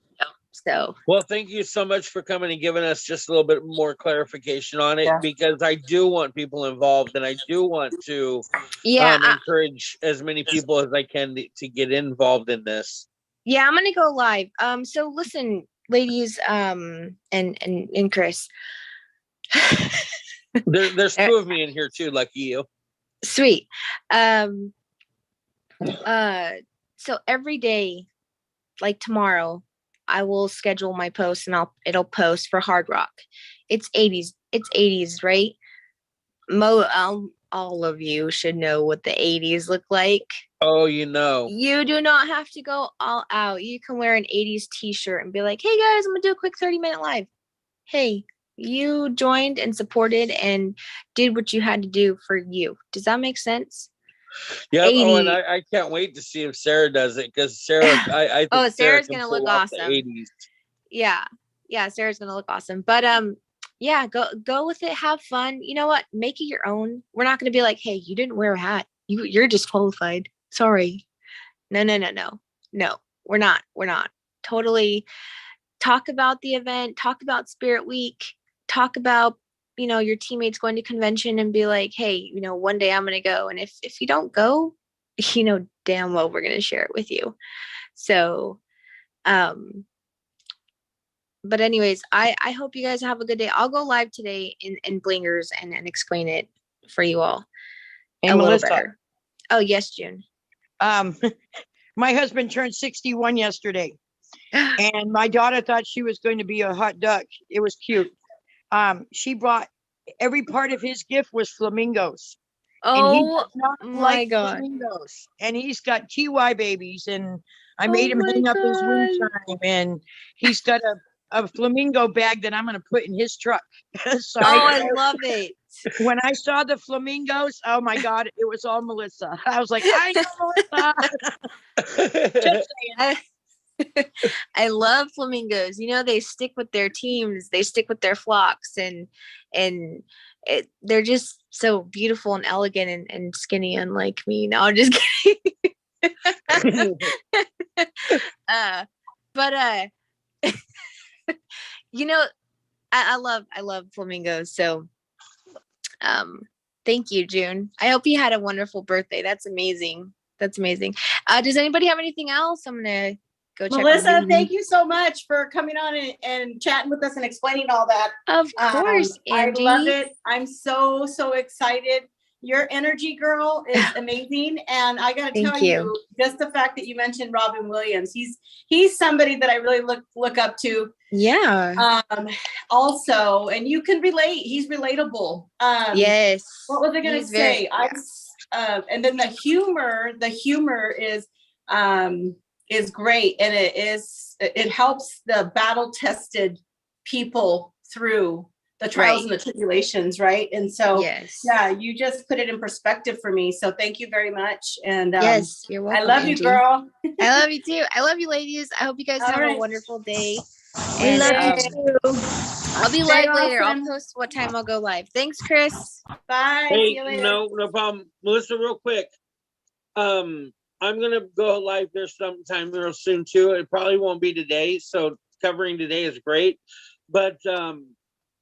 So Well, thank you so much for coming and giving us just a little bit more clarification on it, Yeah. because I do want people involved, and I do want to yeah, encourage as many people as I can to get involved in this. yeah, I'm gonna go live. So listen, ladies, and Chris. There's two of me in here too, lucky you. Sweet. So every day, like tomorrow, I will schedule my post and it'll post for Hard Rock. It's 80s, right? All of you should know what the 80s look like. Oh, you know. You do not have to go all out. You can wear an 80s t-shirt and be like, hey guys, I'm gonna do a quick 30-minute live. Hey, you joined and supported and did what you had to do for you. Does that make sense? Yeah. 80. Oh, and I can't wait to see if Sarah does it, because Sarah, I think Sarah's can gonna pull look off the awesome. 80s. Yeah, Sarah's gonna look awesome. But yeah, go with it, have fun. You know what? Make it your own. We're not gonna be like, hey, you didn't wear a hat. You're disqualified. Sorry. No. We're not. Totally talk about the event, talk about Spirit Week, talk about, your teammates going to convention and be like, hey, one day I'm gonna go. And if you don't go, damn well we're gonna share it with you. So but anyways, I hope you guys have a good day. I'll go live today in Blingers and explain it for you all Hey, a little Melissa. better. Oh, yes, June. My husband turned 61 yesterday, and my daughter thought she was going to be a hot duck. It was cute. She brought every part of his gift was flamingos. And he Oh does not my like God. flamingos. And he's got TY babies, and I made him my hang up his wing God. chime, and he's got a flamingo bag that I'm going to put in his truck. So I love it. when I saw the flamingos, oh my God, it was all Melissa. I was like, I know Melissa. Just saying. I love flamingos. They stick with their teams, they stick with their flocks, and they're just so beautiful and elegant and skinny, unlike me. No, I'm just kidding. But I love flamingos. So thank you, June. I hope you had a wonderful birthday. That's amazing. Does anybody have anything else? I'm gonna go check. Melissa, thank you so much for coming on and chatting with us and explaining all that. Of course, Angie. I love it. I'm so excited. Your energy, girl, is amazing. And I gotta tell you, just the fact that you mentioned Robin Williams, he's somebody that I really look up to. Yeah. Also, and you can relate. He's relatable. Yes. What was I gonna say? And then the humor is great, and it helps the battle-tested people through the trials and the tribulations, right? And so, yeah, you just put it in perspective for me. So thank you very much. And yes, you're welcome. I love Angie. you, girl. I love you too. I love you, ladies. I hope you guys have a wonderful day. We love you too. I'll be live later. I'll post what time I'll go live. Thanks, Chris. Bye. Hey, see you later. no problem. Melissa, real quick. I'm gonna go live there sometime real soon too. It probably won't be today, so covering today is great. But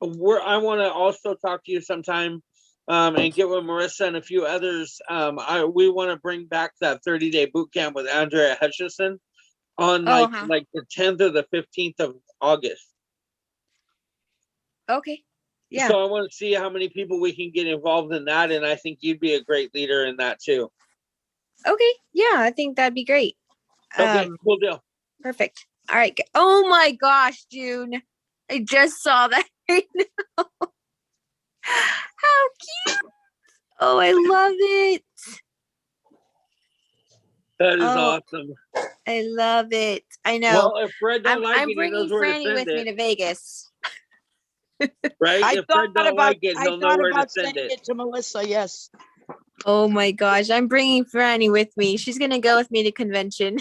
I want to also talk to you sometime and get with Marissa and a few others. We want to bring back that 30-day boot camp with Andrea Hutchison on like the 10th or the 15th of August. Okay. Yeah. So I want to see how many people we can get involved in that, and I think you'd be a great leader in that too. Okay. Yeah, I think that'd be great. Okay, cool deal. Perfect. All right. Oh my gosh, June. I just saw that right now. How cute. Oh, I love it. That is awesome. I love it. I know. Well, if Fred don't like I'm it, he bringing knows where to Franny send with it. me to Vegas. Right? If Fred don't like it, he'll know where to send it to Melissa. Yes. Oh my gosh, I'm bringing Franny with me. She's gonna go with me to convention.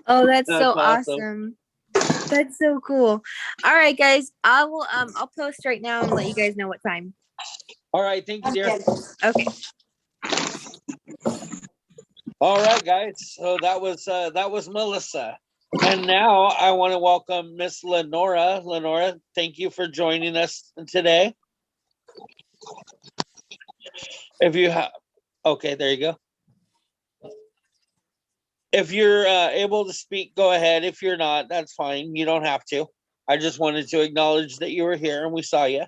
Oh, that's so awesome. That's so cool. All right, guys. I'll post right now and let you guys know what time. All right, thank you, dear. Okay. All right, guys. So that was Melissa. And now I want to welcome Miss Lenora. Lenora, thank you for joining us today. If you have, okay, there you go. If you're able to speak, go ahead. If you're not, that's fine. You don't have to. I just wanted to acknowledge that you were here and we saw you.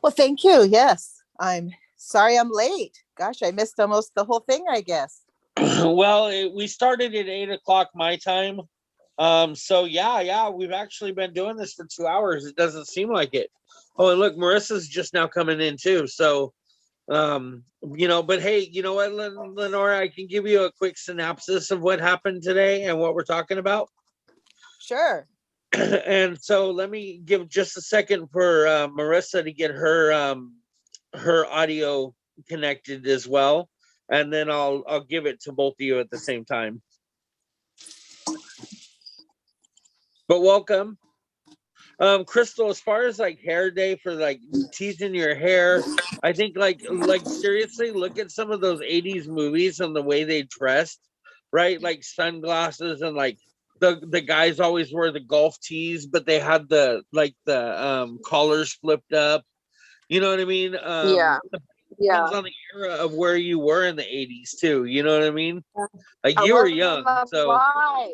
Well, thank you. Yes, I'm sorry I'm late. Gosh, I missed almost the whole thing, I guess. Well, we started at 8 o'clock my time. So yeah, we've actually been doing this for 2 hours. It doesn't seem like it. Oh, and look, Marissa's just now coming in too. So, but hey, you know what, Lenora, I can give you a quick synopsis of what happened today and what we're talking about. Sure. And so let me give just a second for Marissa to get her audio connected as well, and then I'll give it to both of you at the same time. But welcome. Crystal, as far as like hair day for like teasing your hair, I think like seriously look at some of those 80s movies and the way they dressed, right? Like sunglasses, and like the guys always wore the golf tees, but they had the collars flipped up. You know what I mean? Yeah. Depends on the era of where you were in the 80s too. You know what I mean? Like I you were wasn't young, so alive.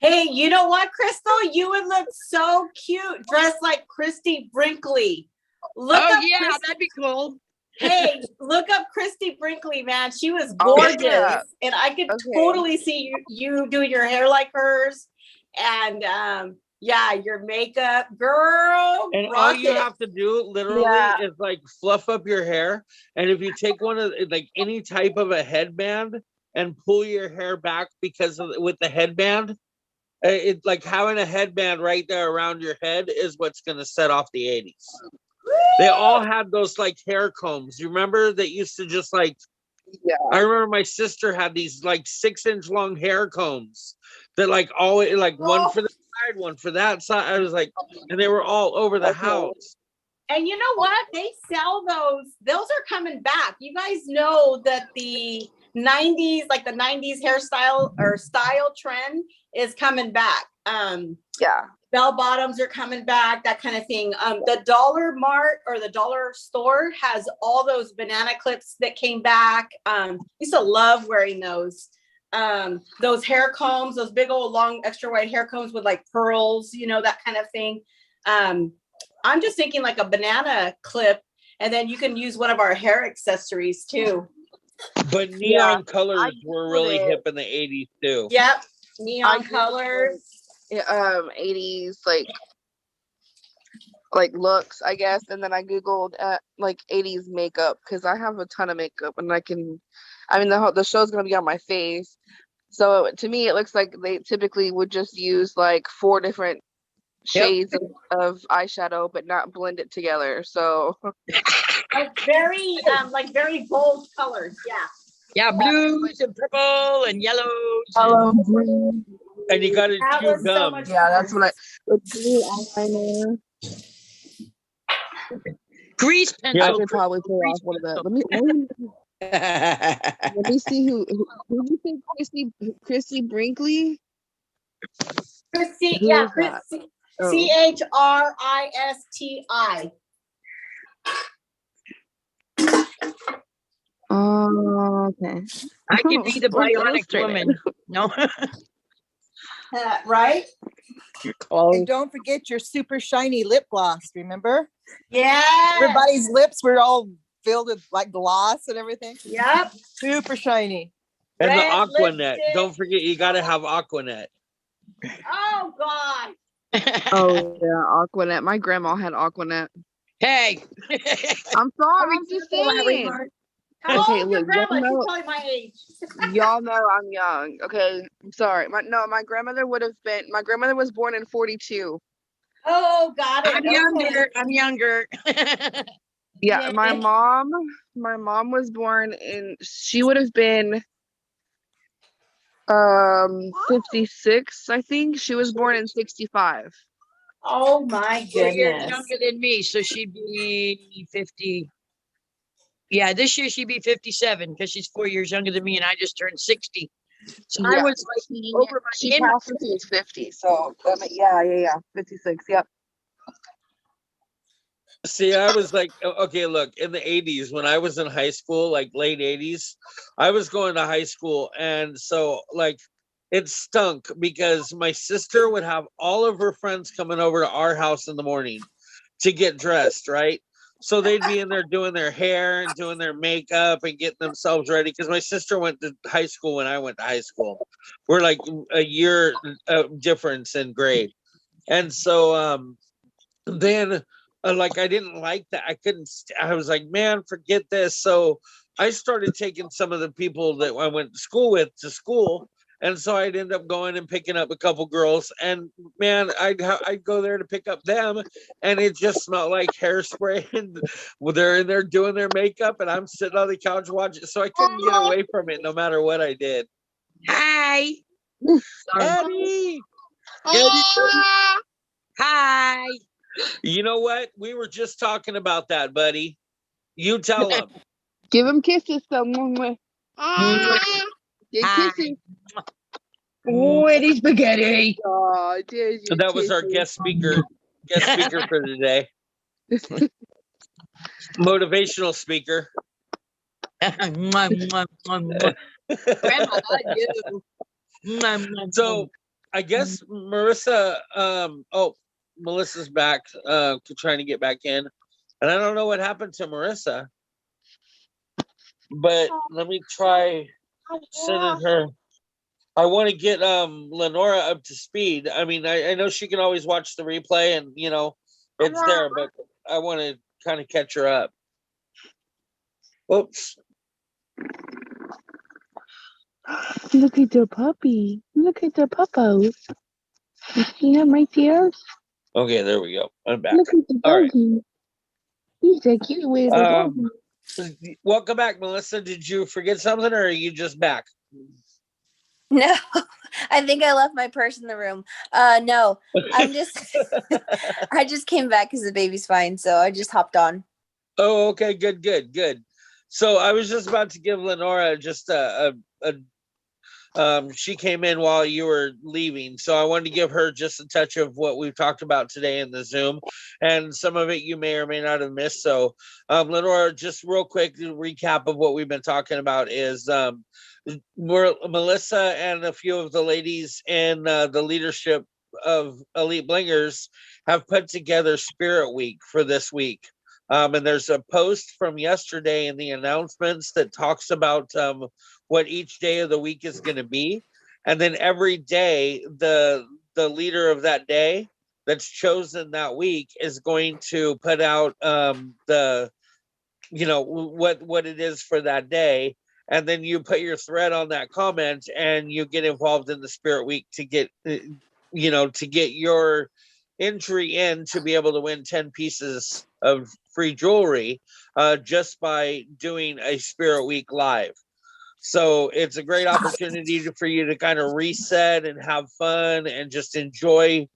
Hey, you know what, Crystal? You would look so cute dressed like Christy Brinkley. Look Oh up yeah, Christy- that'd be cool. Hey, look up Christy Brinkley, man. She was Oh, gorgeous. yeah. And I could Okay. totally see you doing your hair like hers. And yeah, your makeup, girl. and all rock you it. have to do literally Yeah. is like fluff up your hair. And if you take one of like any type of a headband and pull your hair back with the headband, it's like having a headband right there around your head is what's going to set off the 80s. They all had those like hair combs. You remember that used to just like, Yeah. I remember my sister had these like 6-inch long hair combs that like always like one for the side, one for that side. I was like, and they were all over the Okay. house. And you know what? They sell those. Those are coming back. You guys know that the 90s, like the 90s hairstyle or style trend is coming back. Yeah. Bell bottoms are coming back, that kind of thing. The Dollar Mart or the dollar store has all those banana clips that came back. Used to love wearing those hair combs, those big old long extra wide hair combs with like pearls, that kind of thing. I'm just thinking like a banana clip, and then you can use one of our hair accessories too. But neon colors I were really Googled it. hip in the 80s too. Yep, neon I Googled colors. 80s like looks, I guess, and then I googled like 80s makeup because I have a ton of makeup and the show's gonna be on my face, so to me it looks like they typically would just use like 4 different shades of eyeshadow but not blend it together, so Like very bold colors. Yeah. Yeah, blues and purple and yellows. yellow, green. And you got to That chew was so gum. much Yeah, fun. that's what I with blue eyeliner. Grease I pencil. could probably pull off one of that. Let me see who did you say Christy Brinkley? Christy, Who yeah, is that? Christy, Oh. CHRISTI. Oh, okay. I could be the Where's bionic Illustrated? woman. No. Right? And don't forget your super shiny lip gloss, remember? Yeah. Everybody's lips were all filled with like gloss and everything. Yep. Super shiny. And the Red Aquanet. lipstick. Don't forget, you got to have Aquanet. Oh God. Oh yeah, Aquanet. My grandma had Aquanet. Hey. I'm sorry, I'm just saying. How Okay, old is your look, y'all grandma? She's know- probably my age. Y'all know I'm young. Okay, I'm sorry. My grandmother was born in 42. Oh, got it. I'm Okay. younger. I'm younger. Yeah, Yeah. my mom was born she would have been 56, I think. She was born in 65. Oh my 4 years goodness. younger than me, so she'd be 50. Yeah, this year she'd be 57 because she's 4 years younger than me, and I just turned 60. So I Yeah, was like over my she in my passed when she was 50. So yeah, 56. Yep. See, I was like, okay, look, in the 80s, when I was in high school, like late 80s, I was going to high school. And so, like, it stunk because my sister would have all of her friends coming over to our house in the morning to get dressed, right? So they'd be in there doing their hair and doing their makeup and getting themselves ready. Because my sister went to high school when I went to high school. We're like a year difference in grade. And so, then like I didn't like that. I couldn't I was like, man, forget this. So I started taking some of the people that I went to school with to school. And so I'd end up going and picking up a couple girls, and man, I'd go there to pick up them, and it just smelled like hairspray. And well, they're in there doing their makeup, and I'm sitting on the couch watching. So I couldn't get away from it, no matter what I did. hi, Eddie, hi. you know what? We were just talking about that, buddy. You tell them. Give him kisses. So, get Hi. kisses. Oh, Eddie spaghetti. Oh, there's your That was our kisses. guest speaker for today. Motivational speaker. Mwah, mwah, mwah, mwah. Grandma, not you. Mwah, mwah, So I guess Marissa, Melissa's back, trying to get back in. And I don't know what happened to Marissa. But let me try sending her. I want to get Lenora up to speed. I mean, I know she can always watch the replay and it's there, but I want to kind of catch her up. Oops. Look at the puppy. Look at the puppos. You see him right there? Okay, there we go. I'm back. Look at the All right. doggy. He's a cute little doggy. Welcome back, Melissa. Did you forget something, or are you just back? No, I think I left my purse in the room. No, I'm just, I just came back because the baby's fine. So I just hopped on. Oh, okay. Good. So I was just about to give Lenora just she came in while you were leaving. So I wanted to give her just a touch of what we've talked about today in the Zoom, and some of it you may or may not have missed. So Lenora, just real quick recap of what we've been talking about is Melissa and a few of the ladies in the leadership of Elite Blingers have put together Spirit Week for this week. And there's a post from yesterday in the announcements that talks about what each day of the week is going to be. And then every day, the leader of that day that's chosen that week is going to put out what it is for that day. And then you put your thread on that comment and you get involved in the Spirit Week to get, to get your entry in to be able to win 10 pieces of free jewelry just by doing a Spirit Week live. So it's a great opportunity for you to kind of reset and have fun and just enjoy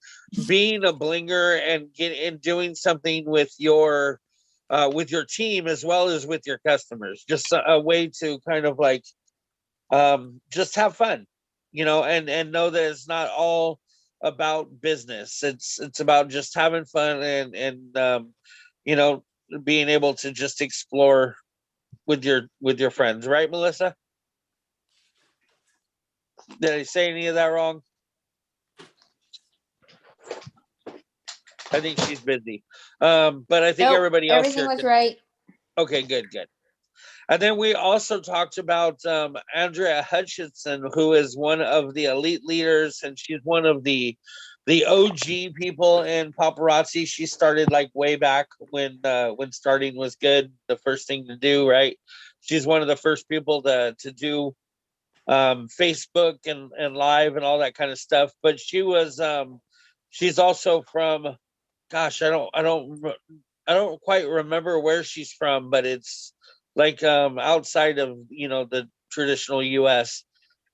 being a blinger and doing something with your team as well as with your customers. Just a way to kind of like just have fun, and know that it's not all about business. It's about just having fun and being able to just explore with your friends, right, Melissa? Did I say any of that wrong? I think she's busy. But I think everybody else Everything was right. Okay, good. And then we also talked about Andrea Hutchinson, who is one of the elite leaders, and she's one of the OG people in paparazzi. She started like way back when starting was good, the first thing to do, right? She's one of the first people to do Facebook and live and all that kind of stuff. But she's also from, gosh, I don't quite remember where she's from, but it's like outside of the traditional US.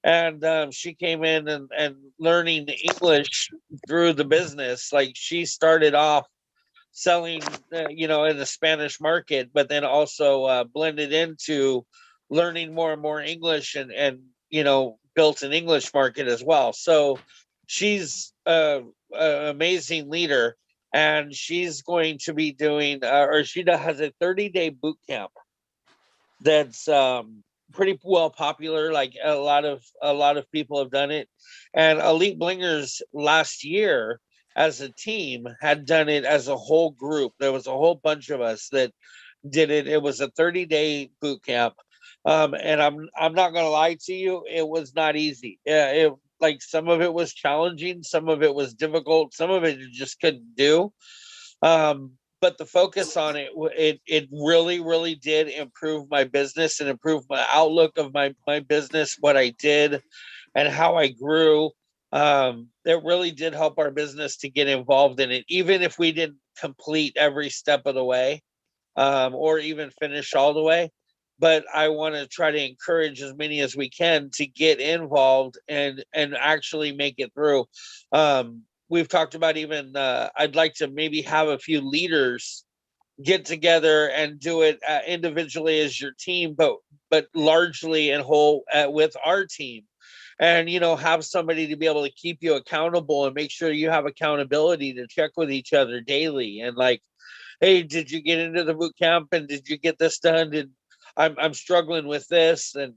And she came in and learning English through the business. Like she started off selling, in the Spanish market, but then also blended into learning more and more English and built an English market as well. So she's an amazing leader, and she's going to be doing, or she has a 30-day boot camp that's pretty well popular. Like a lot of people have done it, and Elite Blingers last year as a team had done it as a whole group. There was a whole bunch of us that did it. It was a 30-day boot camp. And I'm not gonna lie to you, it was not easy. Yeah, like some of it was challenging, some of it was difficult, some of it you just couldn't do. But the focus on it really, really did improve my business and improve my outlook of my business, what I did and how I grew. It really did help our business to get involved in it, even if we didn't complete every step of the way, or even finish all the way. But I want to try to encourage as many as we can to get involved and actually make it through. We've talked about even I'd like to maybe have a few leaders get together and do it individually as your team, but largely and whole with our team, and have somebody to be able to keep you accountable and make sure you have accountability to check with each other daily, and like, hey, did you get into the boot camp, and did you get this done? I'm struggling with this, and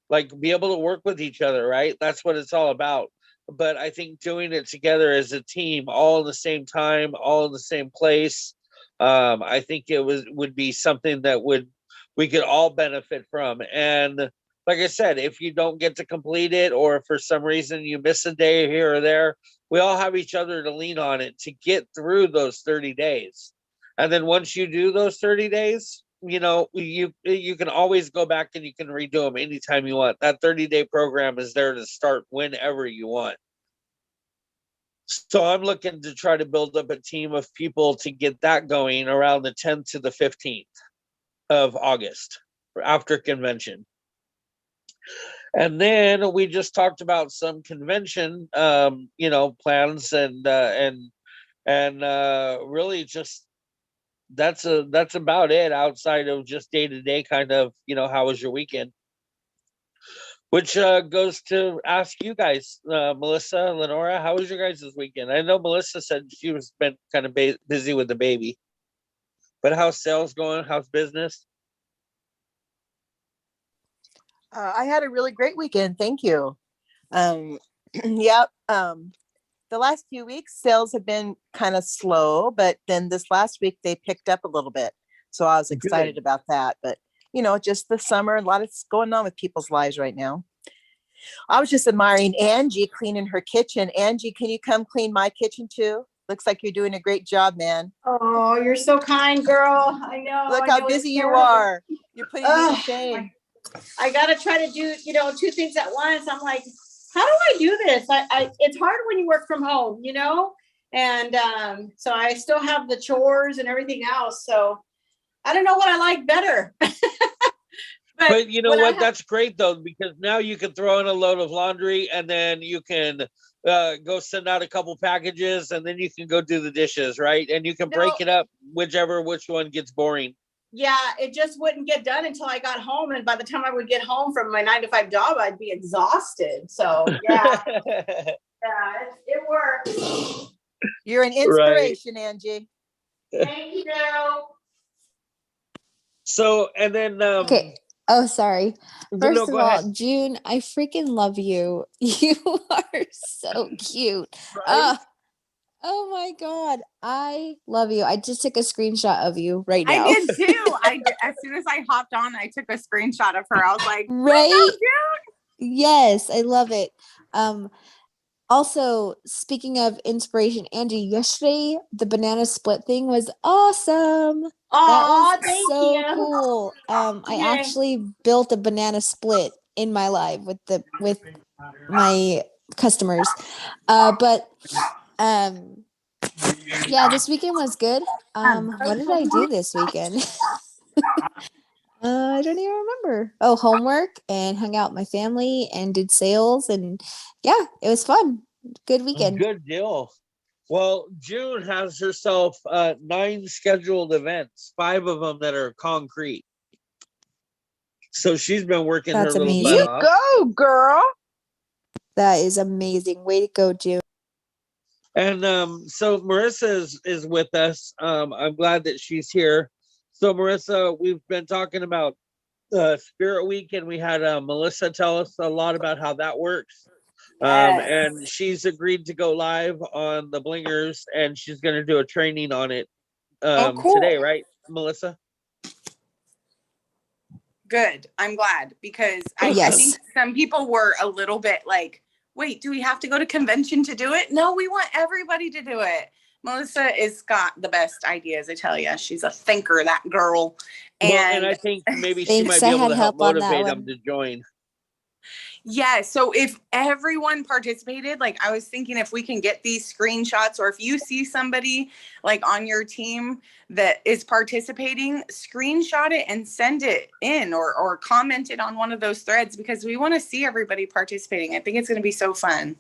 like be able to work with each other, right? That's what it's all about. But I think doing it together as a team, all in the same time, all in the same place, I think would be something that we could all benefit from. And like I said, if you don't get to complete it, or if for some reason you miss a day here or there, we all have each other to lean on it to get through those 30 days. And then once you do those 30 days, you can always go back and you can redo them anytime you want. That 30-day program is there to start whenever you want. So I'm looking to try to build up a team of people to get that going around the 10th to the 15th of August after convention. And then we just talked about some convention, plans and really just that's about it, outside of just day-to-day kind of, how was your weekend? Which goes to ask you guys, Melissa, Lenora, how was your guys this weekend? I know Melissa said she was been kind of busy with the baby, but how's sales going? How's business? I had a really great weekend. Thank you. Yep. The last few weeks, sales have been kind of slow, but then this last week they picked up a little bit. So I was excited about that. But, just the summer, a lot is going on with people's lives right now. I was just admiring Angie cleaning her kitchen. Angie, can you come clean my kitchen too? Looks like you're doing a great job, man. Oh, you're so kind, girl. I know. Look how busy you are. You're putting me to shame. I got to try to do, 2 things at once. I'm like, how do I do this? It's hard when you work from home, and so I still have the chores and everything else. So I don't know what I like better. But you know what? That's great though, because now you can throw in a load of laundry, and then you can go send out a couple packages, and then you can go do the dishes, right? And you can break it up, which one gets boring. Yeah, it just wouldn't get done until I got home. And by the time I would get home from my 9-to-5 job, I'd be exhausted. So yeah, it works. You're an inspiration, right. Angie. Thank you. So, and then, okay. Oh, sorry. First of all, ahead. June, I freaking love you. You are so cute. Right? Oh my God. I love you. I just took a screenshot of you right now. I did too. As soon as I hopped on, I took a screenshot of her. I was like, right? Yes, I love it. Also, speaking of inspiration, Angie, yesterday the banana split thing was awesome. Oh, that was so cool. I actually built a banana split in my live with my customers. But yeah, this weekend was good. What did I do this weekend? I don't even remember. Oh, homework and hung out with my family and did sales, and yeah, it was fun. Good weekend. Good deal. Well, June has herself 9 scheduled events, 5 of them that are concrete. So she's been working her That's little butt amazing. You off. go, girl. That is amazing. Way to go, June. And so Marissa is with us. I'm glad that she's here. So Marissa, we've been talking about Spirit Week, and we had Melissa tell us a lot about how that works. And she's agreed to go live on the Blingers, and she's going to do a training on it cool. today, right, Melissa? Good. I'm glad because I Yes. think some people were a little bit like, wait, do we have to go to convention to do it? No, we want everybody to do it. Melissa is got the best ideas, I tell you. She's a thinker, that girl. And I think maybe she Thanks, might be I able had to help help on that motivate them one. to join. Yeah, so if everyone participated, like I was thinking if we can get these screenshots, or if you see somebody like on your team that is participating, screenshot it and send it in, or comment it on one of those threads, because we want to see everybody participating. I think it's going to be so fun.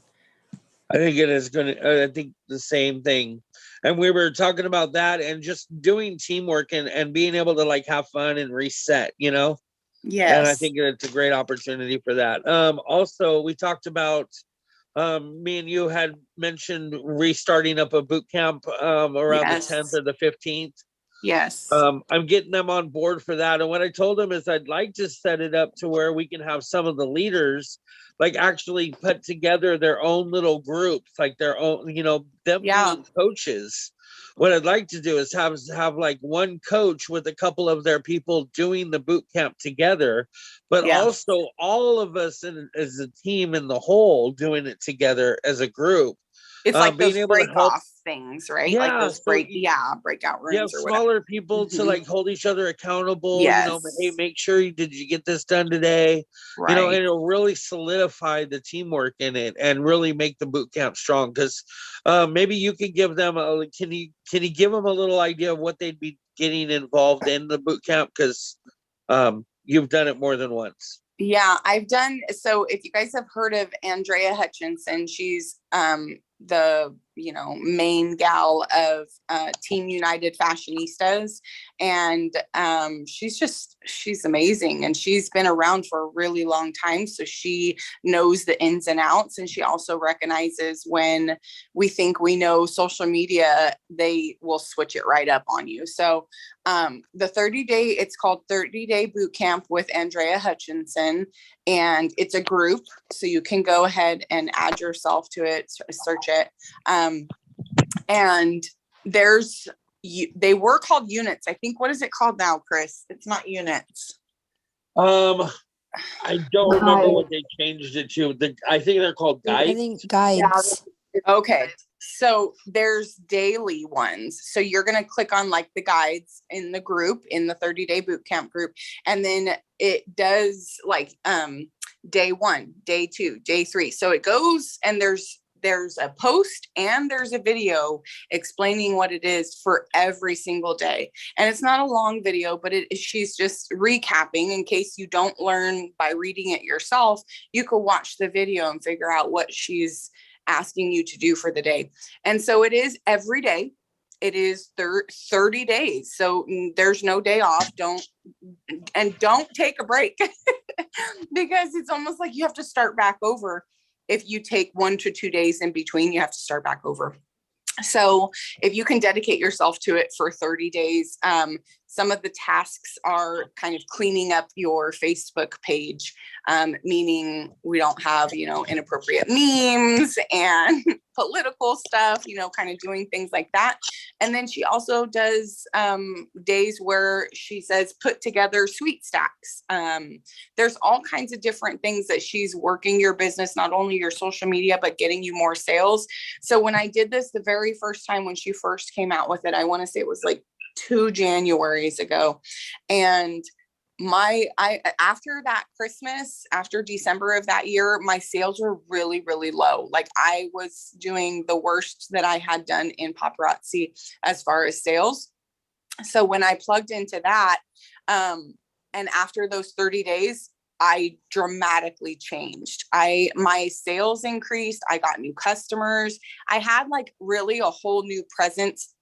I think it is going to, I think the same thing. And we were talking about that and just doing teamwork and being able to like have fun and reset, you know? Yes. And I think it's a great opportunity for that. Also, we talked about, me and you had mentioned restarting up a boot camp around Yes. the 10th or the 15th. Yes. I'm getting them on board for that. And what I told them is I'd like to set it up to where we can have some of the leaders like actually put together their own little groups, like their own, you know, them being coaches. What I'd like to do is have like one coach with a couple of their people doing the boot camp together, but also all of us as a team in the whole doing it together as a group. It's like being those able to break help off things, right? Yeah, Like those so breakout rooms you have or whatever. smaller people to like hold each other accountable, you know, Yes. hey, make sure did you get this done today? You know, and Right. it'll really solidify the teamwork in it and really make the boot camp strong. Because maybe you could give them can you give them a little idea of what they'd be getting involved in the boot camp? Because you've done it more than once. Yeah, I've done. So if you guys have heard of Andrea Hutchinson, she's the main gal of Team United Fashionistas, and she's amazing, and she's been around for a really long time, so she knows the ins and outs, and she also recognizes when we think we know social media, they will switch it right up on you. So the 30-day, it's called 30-day boot camp with Andrea Hutchinson, and it's a group, so you can go ahead and add yourself to it, search it. And they were called units. I think, what is it called now, Chris? It's not units. I don't remember what they changed it to. I think they're called guides. I think guides. Okay. So there's daily ones. So you're going to click on like the guides in the group, in the 30-day boot camp group. And then it does like day 1, day 2, day 3. So it goes, and there's a post and there's a video explaining what it is for every single day. And it's not a long video, but she's just recapping in case you don't learn by reading it yourself. You could watch the video and figure out what she's asking you to do for the day. And so it is every day. It is 30 days. So there's no day off. Don't take a break because it's almost like you have to start back over. If you take 1 to 2 days in between, you have to start back over. So if you can dedicate yourself to it for 30 days, some of the tasks are kind of cleaning up your Facebook page, meaning we don't have, inappropriate memes and political stuff, kind of doing things like that. And then she also does days where she says, put together sweet stacks. There's all kinds of different things that she's working your business, not only your social media, but getting you more sales. So when I did this the very first time, when she first came out with it, I want to say it was like 2 Januaries ago. And after that Christmas, after December of that year, my sales were really, really low. Like I was doing the worst that I had done in paparazzi as far as sales. So when I plugged into that, and after those 30 days, I dramatically changed. My sales increased. I got new customers. I had like really a whole new presence.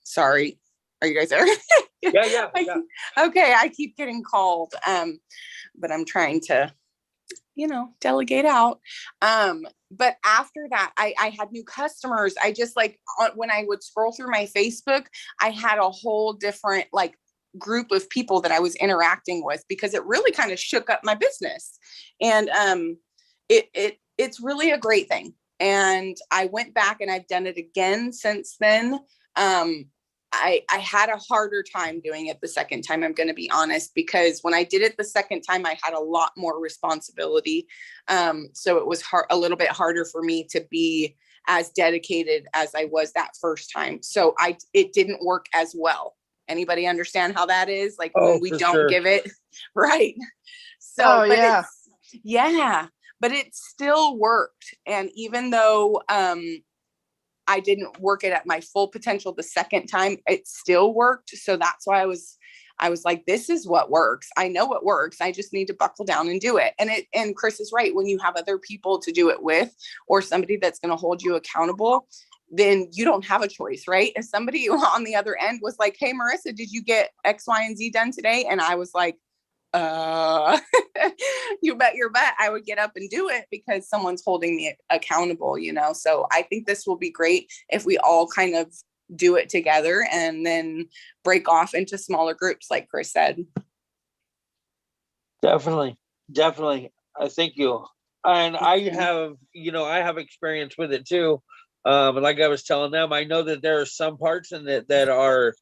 Sorry. Are you guys there? Yeah. Okay. I keep getting called. But I'm trying to, delegate out. But after that, I had new customers. I just like, when I would scroll through my Facebook, I had a whole different like group of people that I was interacting with, because it really kind of shook up my business. And it's really a great thing. And I went back and I've done it again since then. I had a harder time doing it the second time, I'm going to be honest, because when I did it the second time, I had a lot more responsibility. So it was a little bit harder for me to be as dedicated as I was that first time. So it didn't work as well. Anybody understand how that is? Like when we don't give it right. So, but it still worked. And even though, I didn't work it at my full potential the second time, it still worked. So that's why I was like, this is what works. I know what works. I just need to buckle down and do it. And Chris is right. When you have other people to do it with, or somebody that's going to hold you accountable, then you don't have a choice, right? If somebody on the other end was like, hey, Marissa, did you get X, Y, and Z done today? And I was like, you bet your butt I would get up and do it, because someone's holding me accountable, So I think this will be great if we all kind of do it together and then break off into smaller groups, like Chris said. Definitely. Thank you. And I have experience with it too. Like I was telling them, I know that there are some parts in it that are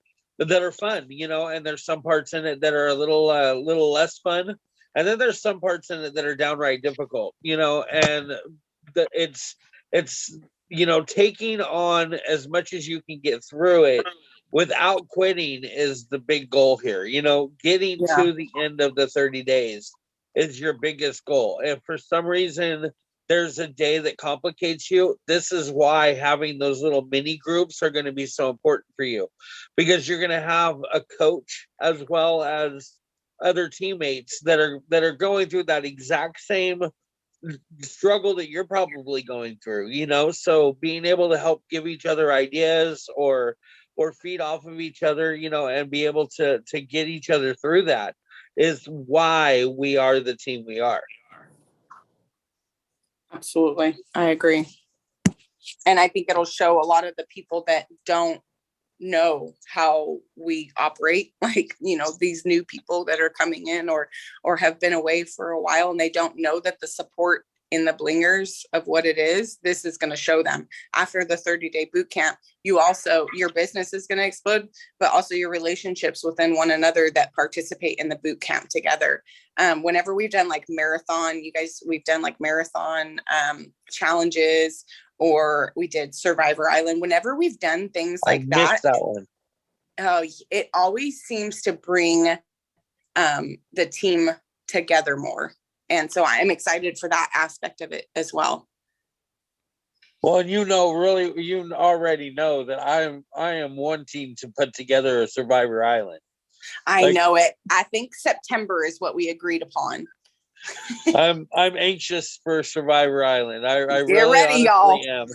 fun, and there's some parts in it that are a little less fun. And then there's some parts in it that are downright difficult, and it's taking on as much as you can get through it without quitting is the big goal here. Getting to the end of the 30 days is your biggest goal. If for some reason there's a day that complicates you, this is why having those little mini groups are going to be so important for you, because you're going to have a coach as well as other teammates that are going through that exact same struggle that you're probably going through, so being able to help give each other ideas or feed off of each other, and be able to get each other through that is why we are the team we are. Absolutely. I agree. And I think it'll show a lot of the people that don't know how we operate, like, these new people that are coming in or have been away for a while, and they don't know that the support in the Blingers of what it is, this is going to show them after the 30-day boot camp. Your business is going to explode, but also your relationships within one another that participate in the boot camp together. Whenever we've done like marathon, we've done like marathon challenges, or we did Survivor Island. Whenever we've done things like that one. It always seems to bring the team together more. And so I'm excited for that aspect of it as well. Well, and you already know that I am wanting to put together a Survivor Island. I know it. I think September is what we agreed upon. I'm anxious for Survivor Island. I Get really ready, y'all. am.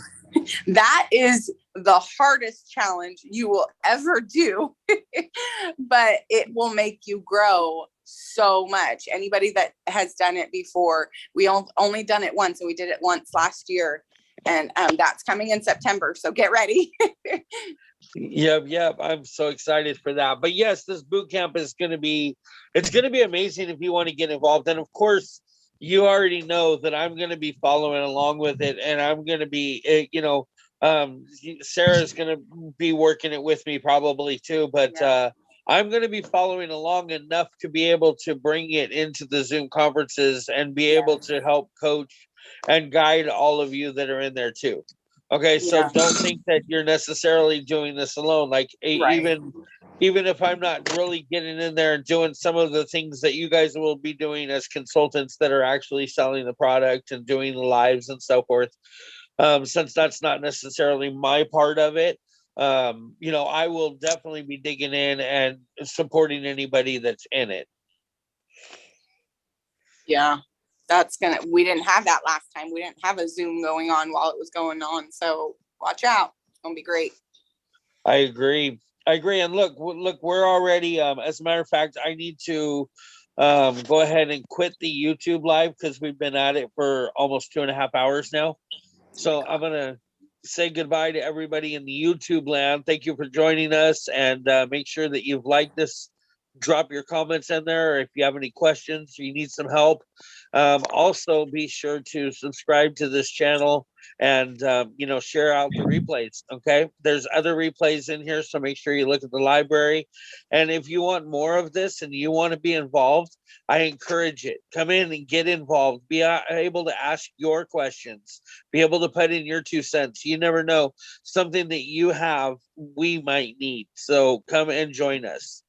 That is the hardest challenge you will ever do, but it will make you grow so much. Anybody that has done it before, we only done it once, and we did it once last year, and that's coming in September. So get ready. Yep. I'm so excited for that. But yes, this boot camp is going to be amazing if you want to get involved. And of course, you already know that I'm going to be following along with it, and I'm going to be, Sarah's going to be working it with me probably too, but I'm going to be following along enough to be able to bring it into the Zoom conferences and be able to help coach and guide all of you that are in there too. Okay, so don't think that you're necessarily doing this alone. Like even if I'm not really getting in there and doing some of the things that you guys will be doing as consultants that are actually selling the product and doing the lives and so forth, since that's not necessarily my part of it, I will definitely be digging in and supporting anybody that's in it. Yeah, we didn't have that last time. We didn't have a Zoom going on while it was going on. So watch out. It's going to be great. I agree. And look, we're already, as a matter of fact, I need to go ahead and quit the YouTube live because we've been at it for almost 2.5 hours now. So I'm going to say goodbye to everybody in the YouTube land. Thank you for joining us, and make sure that you've liked this. Drop your comments in there, or if you have any questions or you need some help. Also, be sure to subscribe to this channel and share out the replays. Okay, there's other replays in here, so make sure you look at the library. And if you want more of this and you want to be involved, I encourage it. Come in and get involved. Be able to ask your questions. Be able to put in your 2 cents. You never know, something that you have we might need. So come and join us.